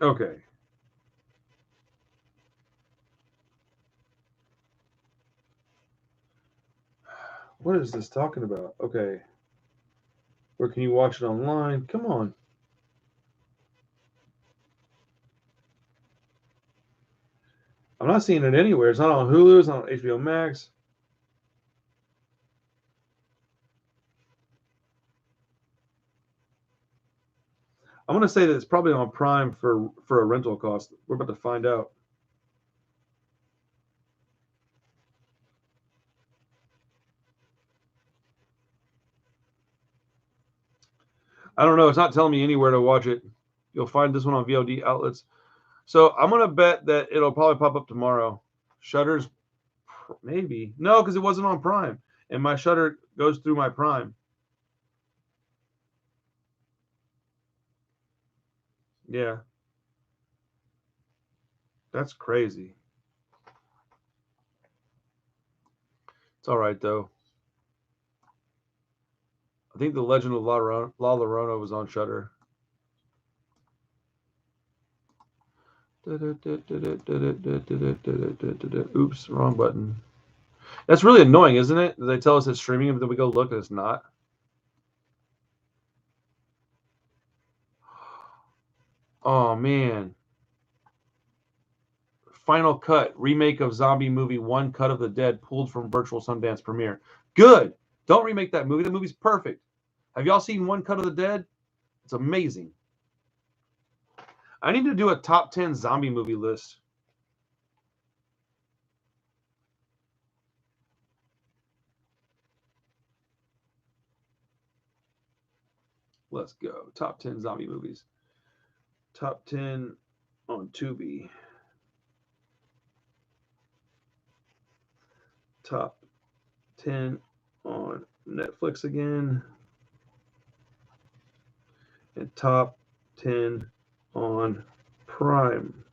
Okay. What is this talking about? Okay. Where can you watch it online? Come on. I'm not seeing it anywhere. It's not on Hulu. It's not on HBO Max. I'm going to say that it's probably on Prime for a rental cost. We're about to find out. I don't know. It's not telling me anywhere to watch it. You'll find this one on VOD outlets. So I'm going to bet that it'll probably pop up tomorrow. Shutter's maybe. No, because it wasn't on Prime. And my Shutter goes through my Prime. Yeah. That's crazy. It's all right, though. I think The Legend of La Llorona was on Shutter. Oops, wrong button. That's really annoying, isn't it? They tell us it's streaming, but then we go look and it's not. Oh, man. Final cut, remake of zombie movie One Cut of the Dead pulled from virtual Sundance premiere. Good. Don't remake that movie. The movie's perfect. Have y'all seen One Cut of the Dead? It's amazing. I need to do a top 10 zombie movie list. Let's go. Top 10 zombie movies. Top 10 on Tubi. Top 10 on Netflix again. And top 10 on Prime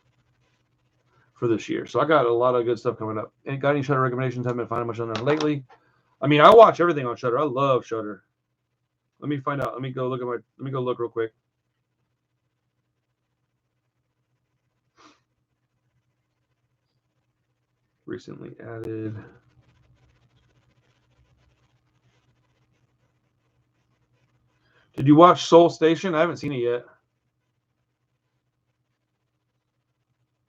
for this year. So I got a lot of good stuff coming up. And got any Shudder recommendations? Haven't been finding much on there lately. I mean, I watch everything on Shudder. I love Shudder. Let me find out. Let me go look real quick. Recently added. Did you watch Soul Station? I haven't seen it yet.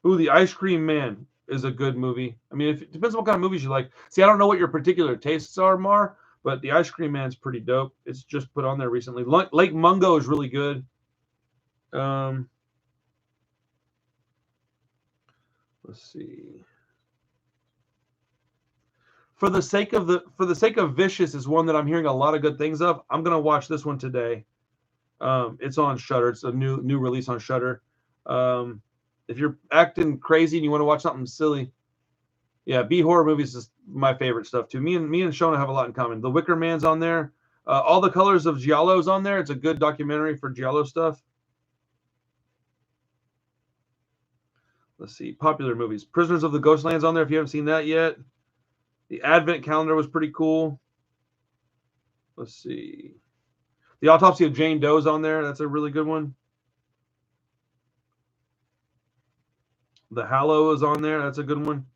Ooh, The Ice Cream Man is a good movie. I mean, it depends on what kind of movies you like. See, I don't know what your particular tastes are, Mar, but The Ice Cream Man's pretty dope. It's just put on there recently. Lake Mungo is really good. Let's see. For the sake of Vicious is one that I'm hearing a lot of good things of. I'm gonna watch this one today. It's on Shudder. It's a new release on Shudder. If you're acting crazy and you want to watch something silly, yeah, B horror movies is my favorite stuff too. Me and Shona have a lot in common. The Wicker Man's on there. All the Colors of Giallo's on there. It's a good documentary for Giallo stuff. Let's see, popular movies. Prisoners of the Ghostland's on there if you haven't seen that yet. The Advent Calendar was pretty cool. Let's see. The Autopsy of Jane Doe's on there. That's a really good one. The Hallow is on there. That's a good one.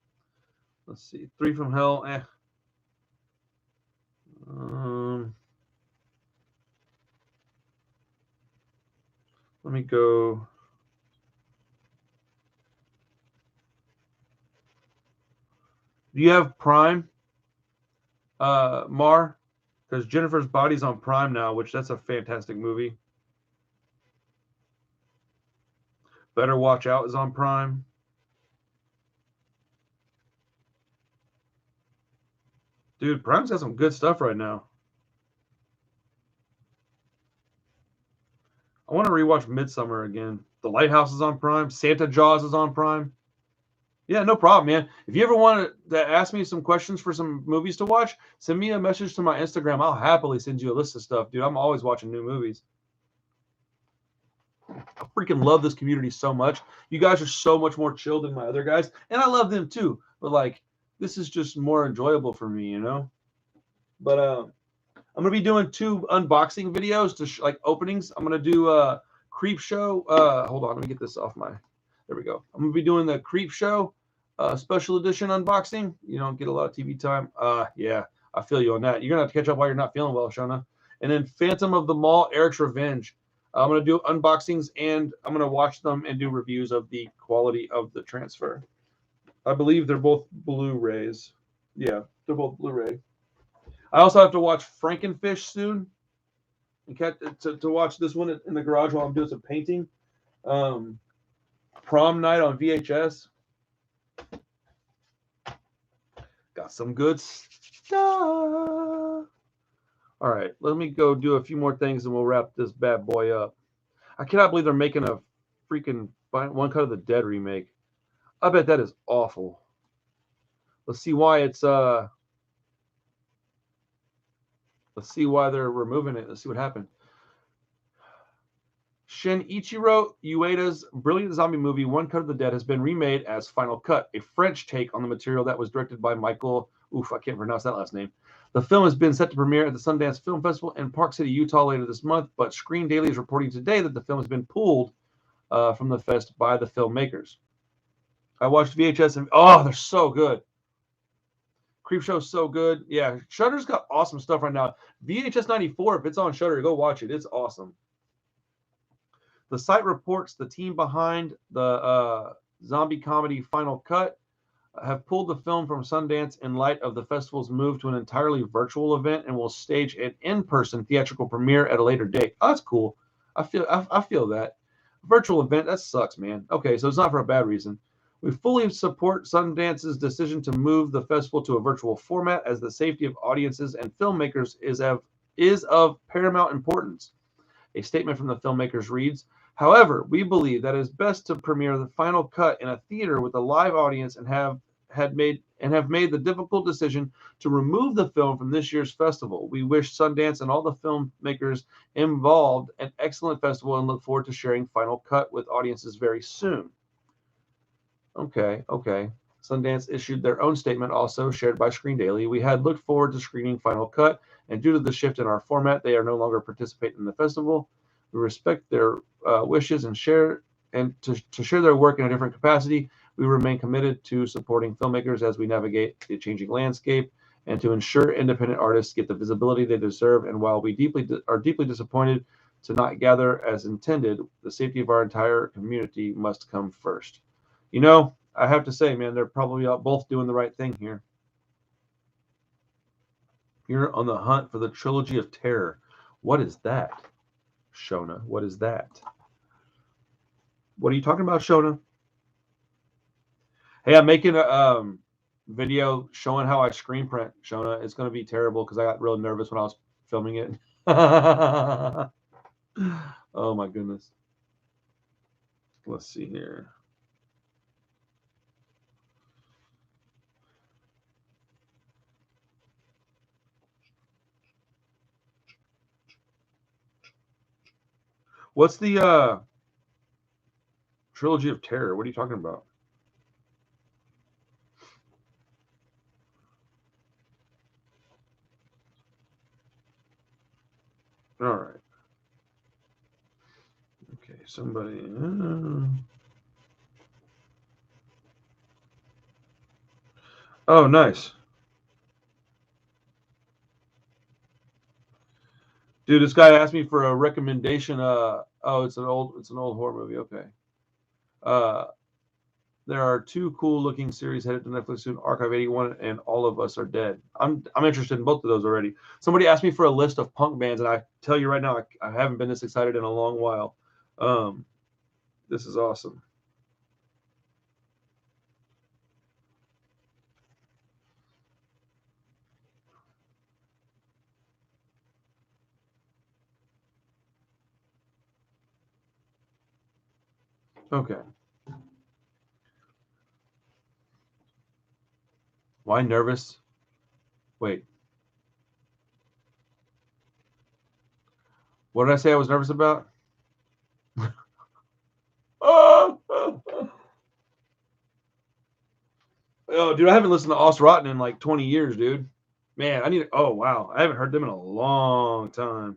Let's see. Three from Hell. Let me go. Do you have Prime, Mar? Because Jennifer's Body's on Prime now, which that's a fantastic movie. Better Watch Out is on Prime. Dude, Prime's got some good stuff right now. I want to rewatch Midsummer again. The Lighthouse is on Prime. Santa Jaws is on Prime. Yeah, no problem, man. If you ever want to ask me some questions for some movies to watch, send me a message to my Instagram. I'll happily send you a list of stuff, dude. I'm always watching new movies. I freaking love this community so much. You guys are so much more chill than my other guys, and I love them too. But like, this is just more enjoyable for me, you know. But I'm gonna be doing 2 unboxing videos to like openings. I'm gonna do a Creep Show. Hold on, let me get this off my. There we go. I'm gonna be doing the Creep Show special edition unboxing. You don't get a lot of TV time. Yeah, I feel you on that. You're gonna have to catch up while you're not feeling well, Shona. And then Phantom of the Mall, Eric's Revenge. I'm gonna do unboxings and I'm gonna watch them and do reviews of the quality of the transfer. I believe they're both Blu-rays. Yeah, they're both Blu-ray. I also have to watch Frankenfish soon. To watch this one in the garage while I'm doing some painting. Prom Night on VHS. Got some good stuff. All right, let me go do a few more things and we'll wrap this bad boy up. I cannot believe they're making a freaking One Cut of the Dead remake. I bet that is awful. Let's see why it's let's see why they're removing it. Let's see what happened. Shinichiro Ueda's brilliant zombie movie One Cut of the Dead has been remade as Final Cut, a French take on the material that was directed by Michael. I can't pronounce that last name. The film has been set to premiere at the Sundance Film Festival in Park City, Utah later this month, but Screen Daily is reporting today that the film has been pulled from the fest by the filmmakers. I watched VHS and they're so good. Creepshow's so good. Yeah, Shudder's got awesome stuff right now. VHS 94, if it's on Shudder, go watch it. It's awesome. The site reports the team behind the zombie comedy Final Cut have pulled the film from Sundance in light of the festival's move to an entirely virtual event and will stage an in-person theatrical premiere at a later date. Oh, that's cool. I feel that. Virtual event, that sucks, man. Okay, so it's not for a bad reason. We fully support Sundance's decision to move the festival to a virtual format as the safety of audiences and filmmakers is of paramount importance. A statement from the filmmakers reads, however, we believe that it is best to premiere the Final Cut in a theater with a live audience and have have made the difficult decision to remove the film from this year's festival. We wish Sundance and all the filmmakers involved an excellent festival and look forward to sharing Final Cut with audiences very soon. Okay. Sundance issued their own statement, also shared by Screen Daily. We had looked forward to screening Final Cut, and due to the shift in our format, they are no longer participating in the festival. We respect their wishes and share to share their work in a different capacity. We remain committed to supporting filmmakers as we navigate the changing landscape and to ensure independent artists get the visibility they deserve. And while we are deeply disappointed to not gather as intended, the safety of our entire community must come first. You know, I have to say, man, they're probably both doing the right thing here. You're on the hunt for the Trilogy of Terror. What is that, Shona? What is that? What are you talking about, Shona? Hey, I'm making a video showing how I screen print, Shona. It's going to be terrible because I got real nervous when I was filming it. Oh, my goodness. Let's see here. What's the Trilogy of Terror? What are you talking about? All right. Okay, somebody. Oh, nice. Dude, this guy asked me for a recommendation. Oh, it's an old horror movie. Okay. There are two cool-looking series headed to Netflix soon: Archive 81 and All of Us Are Dead. I'm interested in both of those already. Somebody asked me for a list of punk bands, and I tell you right now, I haven't been this excited in a long while. This is awesome. Okay. Why nervous? Wait. What did I say I was nervous about? Oh, dude, I haven't listened to Os Rotten in like 20 years, dude. Man, I need. Oh, wow, I haven't heard them in a long time.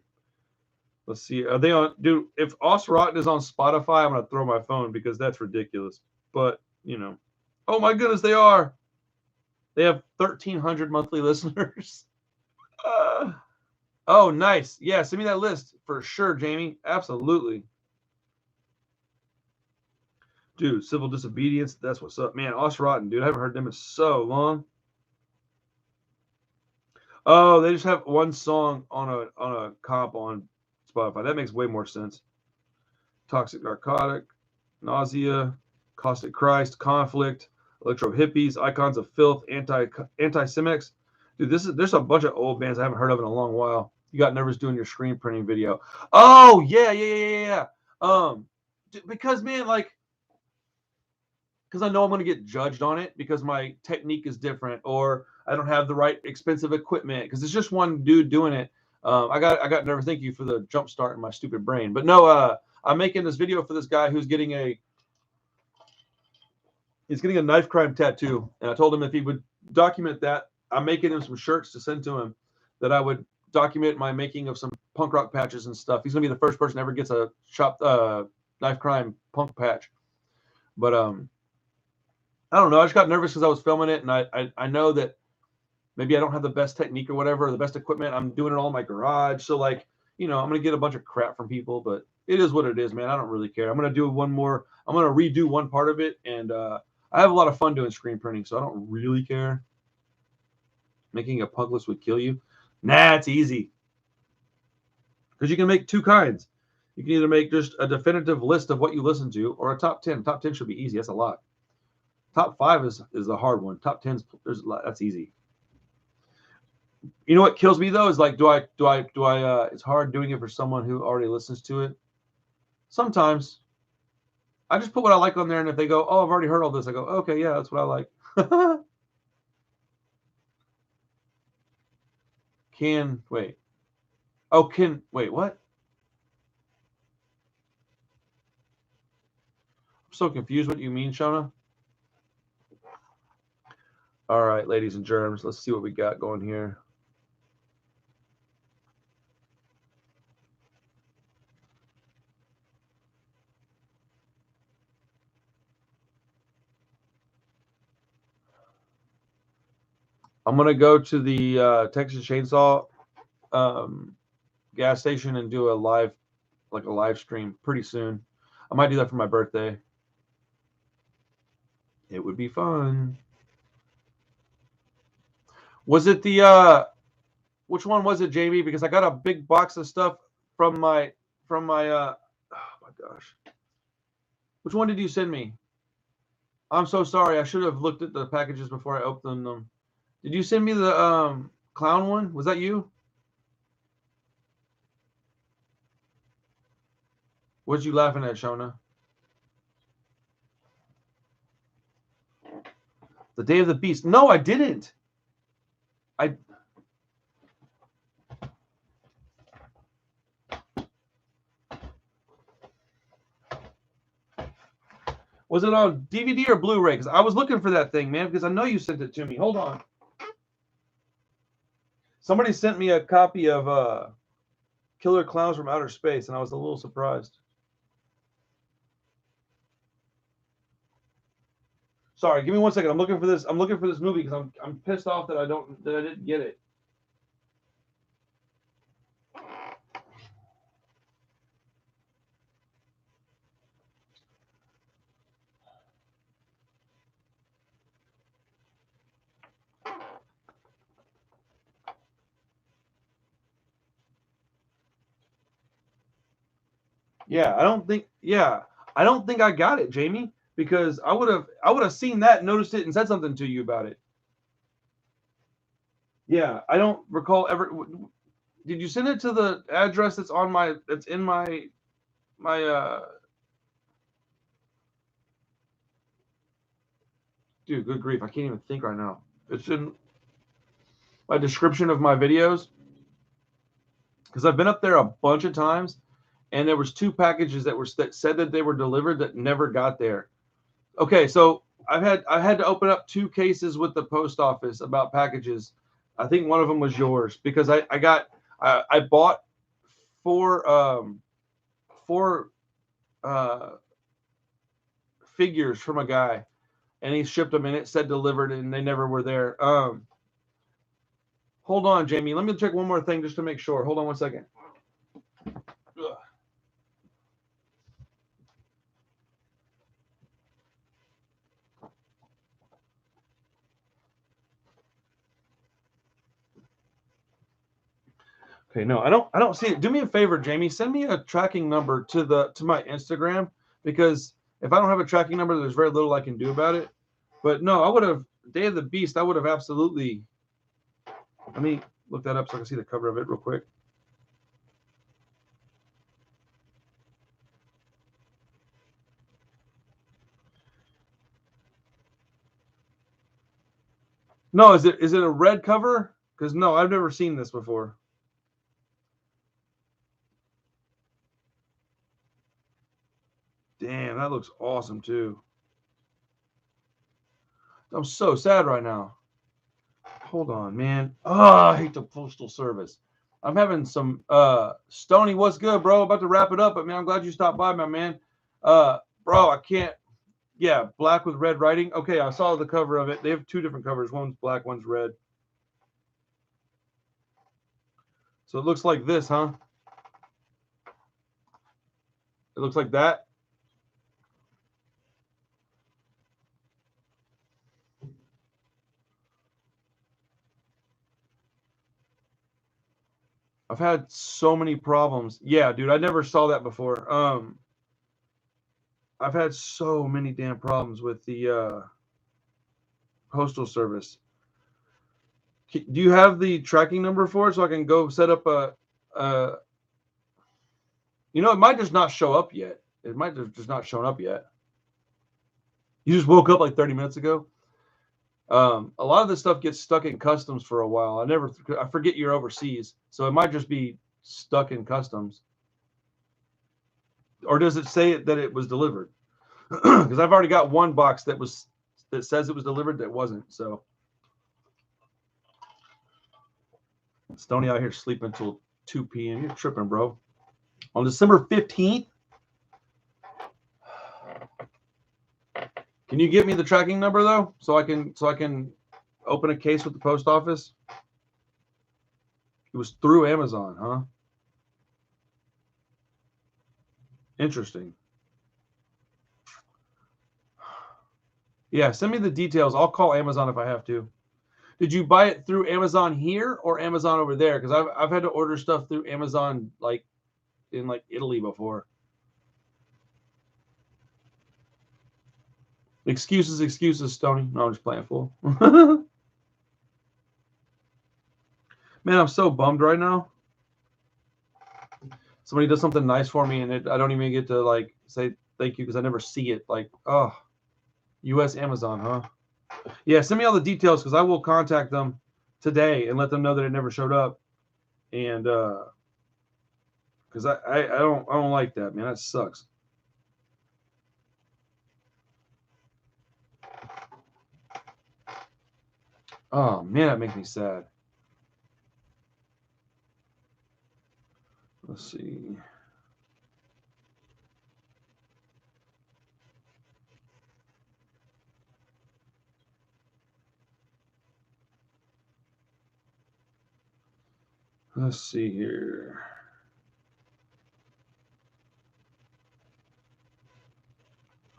Let's see. Are they on? Dude, if Os Rotten is on Spotify, I'm gonna throw my phone because that's ridiculous. But you know, oh my goodness, they are. They have 1,300 monthly listeners. Oh, nice. Yeah, send me that list for sure, Jamie. Absolutely. Dude, Civil Disobedience. That's what's up, man. Os Rotten, dude. I haven't heard them in so long. Oh, they just have one song on a comp on Spotify. That makes way more sense. Toxic Narcotic, Nausea, Caustic Christ, Conflict, Electro Hippies, Icons of Filth, Anti-Semics. Dude, there's a bunch of old bands I haven't heard of in a long while. You got nervous doing your screen printing video. Oh yeah. Because man, like, because I know I'm going to get judged on it because my technique is different, or I don't have the right expensive equipment. Because it's just one dude doing it. I got nervous. Thank you for the jump start in my stupid brain. But no, I'm making this video for this guy who's getting a knife crime tattoo, and I told him if he would document that, I'm making him some shirts to send to him, that I would document my making of some punk rock patches and stuff. He's gonna be the first person that ever gets a shop knife crime punk patch. But I don't know. I just got nervous because I was filming it, and I know that maybe I don't have the best technique or whatever, or the best equipment. I'm doing it all in my garage, so like, I'm gonna get a bunch of crap from people, but it is what it is, man. I don't really care. I'm gonna do one more. I'm gonna redo one part of it, and I have a lot of fun doing screen printing, so I don't really care. Making a punk list would kill you. Nah, it's easy. Because you can make two kinds. You can either make just a definitive list of what you listen to, or a top 10. Top 10 should be easy. That's a lot. Top 5 is the hard one. Top 10's that's easy. You know what kills me though is like, do I it's hard doing it for someone who already listens to it. Sometimes I just put what I like on there, and if they go, oh, I've already heard all this, I go, okay, yeah, that's what I like. wait. Oh, wait, what? I'm so confused what you mean, Shona. All right, ladies and germs, let's see what we got going here. I'm going to go to the Texas Chainsaw gas station and do a live stream pretty soon. I might do that for my birthday. It would be fun. Was it the which one was it, Jamie? Because I got a big box of stuff from my oh my gosh. Which one did you send me? I'm so sorry. I should have looked at the packages before I opened them. Did you send me the clown one? Was that you? What you laughing at, Shona? The Day of the Beast. No, I didn't. Was it on DVD or Blu-ray? Because I was looking for that thing, man, because I know you sent it to me. Hold on. Somebody sent me a copy of Killer Clowns from Outer Space, and I was a little surprised. Sorry, give me 1 second. I'm looking for this. I'm looking for this movie because I'm pissed off that I didn't get it. Yeah, I don't think I got it, Jamie, because I would have seen that, noticed it, and said something to you about it. Yeah, I don't recall ever. Did you send it to the address that's in my dude, good grief, I can't even think right now. It's in my description of my videos because I've been up there a bunch of times, and there was 2 packages that said that they were delivered that never got there. Okay, so I had to open up 2 cases with the post office about packages. I think one of them was yours because I bought 4 figures from a guy, and he shipped them, and it said delivered, and they never were there. Hold on, Jamie. Let me check one more thing just to make sure. Hold on 1 second. Ugh. Okay, no, I don't see it. Do me a favor, Jamie. Send me a tracking number to my Instagram, because if I don't have a tracking number, there's very little I can do about it. But no, I would have Day of the Beast. I would have absolutely. Let me look that up so I can see the cover of it real quick. No, is it a red cover? Because no, I've never seen this before. Damn, that looks awesome too. I'm so sad right now. Hold on, man. Oh, I hate the Postal Service. I'm having some Stony, what's good, bro? About to wrap it up, but man, I'm glad you stopped by, my man. Bro, I can't. Yeah, black with red writing. Okay, I saw the cover of it. They have 2 different covers. One's black, one's red. So it looks like this, huh? It looks like that. I've had so many problems. Yeah, dude, I never saw that before. I've had so many damn problems with the Postal Service. Do you have the tracking number for it so I can go set up a you know, it might just not show up yet. It might have just not shown up yet. You just woke up like 30 minutes ago. A lot of this stuff gets stuck in customs for a while. I forget you're overseas, so it might just be stuck in customs. Or does it say that it was delivered? Because I've already got one box that says it was delivered that wasn't. So Stoney out here sleeping until 2 p.m. You're tripping, bro. On December 15th. Can you get me the tracking number though, so I can open a case with the post office? It was through Amazon, huh? Interesting. Yeah, send me the details. I'll call Amazon if I have to. Did you buy it through Amazon here or Amazon over there? Because I've had to order stuff through Amazon like in like Italy before. Excuses, Stoney. No, I'm just playing fool. Man, I'm so bummed right now. Somebody does something nice for me, and I don't even get to like say thank you because I never see it. Like, oh, U.S. Amazon, huh? Yeah, send me all the details because I will contact them today and let them know that it never showed up. And because I don't like that, man. That sucks. Oh man, that makes me sad. Let's see. Let's see here.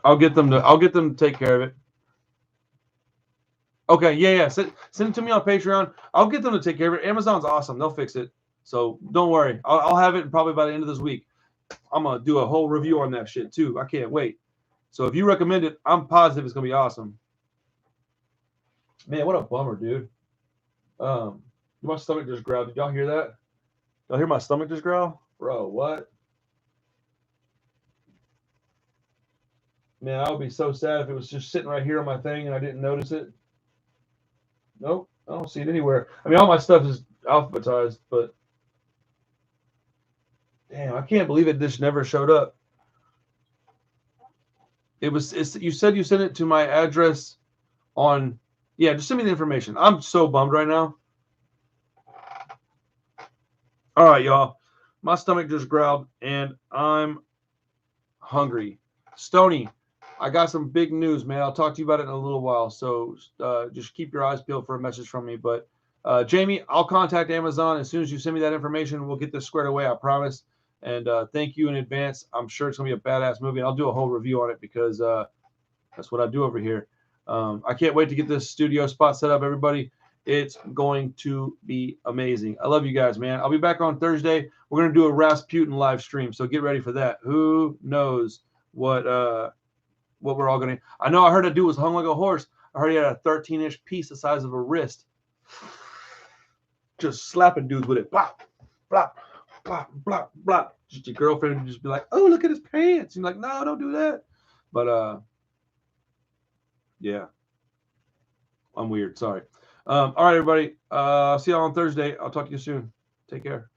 I'll get them to take care of it. Okay, yeah. Send it to me on Patreon. I'll get them to take care of it. Amazon's awesome. They'll fix it. So don't worry. I'll have it probably by the end of this week. I'm gonna do a whole review on that shit too. I can't wait. So if you recommend it, I'm positive it's gonna be awesome. Man, what a bummer, dude. My stomach just growled. Did y'all hear that? Y'all hear my stomach just growl? Bro, what? Man, I would be so sad if it was just sitting right here on my thing and I didn't notice it. Nope, I don't see it anywhere. I mean, all my stuff is alphabetized, but damn, I can't believe it just never showed up. You said you sent it to my address on, yeah, just send me the information. I'm so bummed right now. All right, y'all. My stomach just growled and I'm hungry. Stoney, I got some big news, man. I'll talk to you about it in a little while. So just keep your eyes peeled for a message from me. But Jamie, I'll contact Amazon as soon as you send me that information. We'll get this squared away, I promise. And thank you in advance. I'm sure it's going to be a badass movie. And I'll do a whole review on it because that's what I do over here. I can't wait to get this studio spot set up, everybody. It's going to be amazing. I love you guys, man. I'll be back on Thursday. We're going to do a Rasputin live stream, so get ready for that. Who knows what we're all going to... I know I heard a dude was hung like a horse. I heard he had a 13-inch piece the size of a wrist. Just slapping dudes with it. Plop, plop, plop, plop, plop. Just your girlfriend would just be like, oh, look at his pants. And you're like, no, don't do that. But, yeah. I'm weird. Sorry. All right, everybody. See y'all on Thursday. I'll talk to you soon. Take care.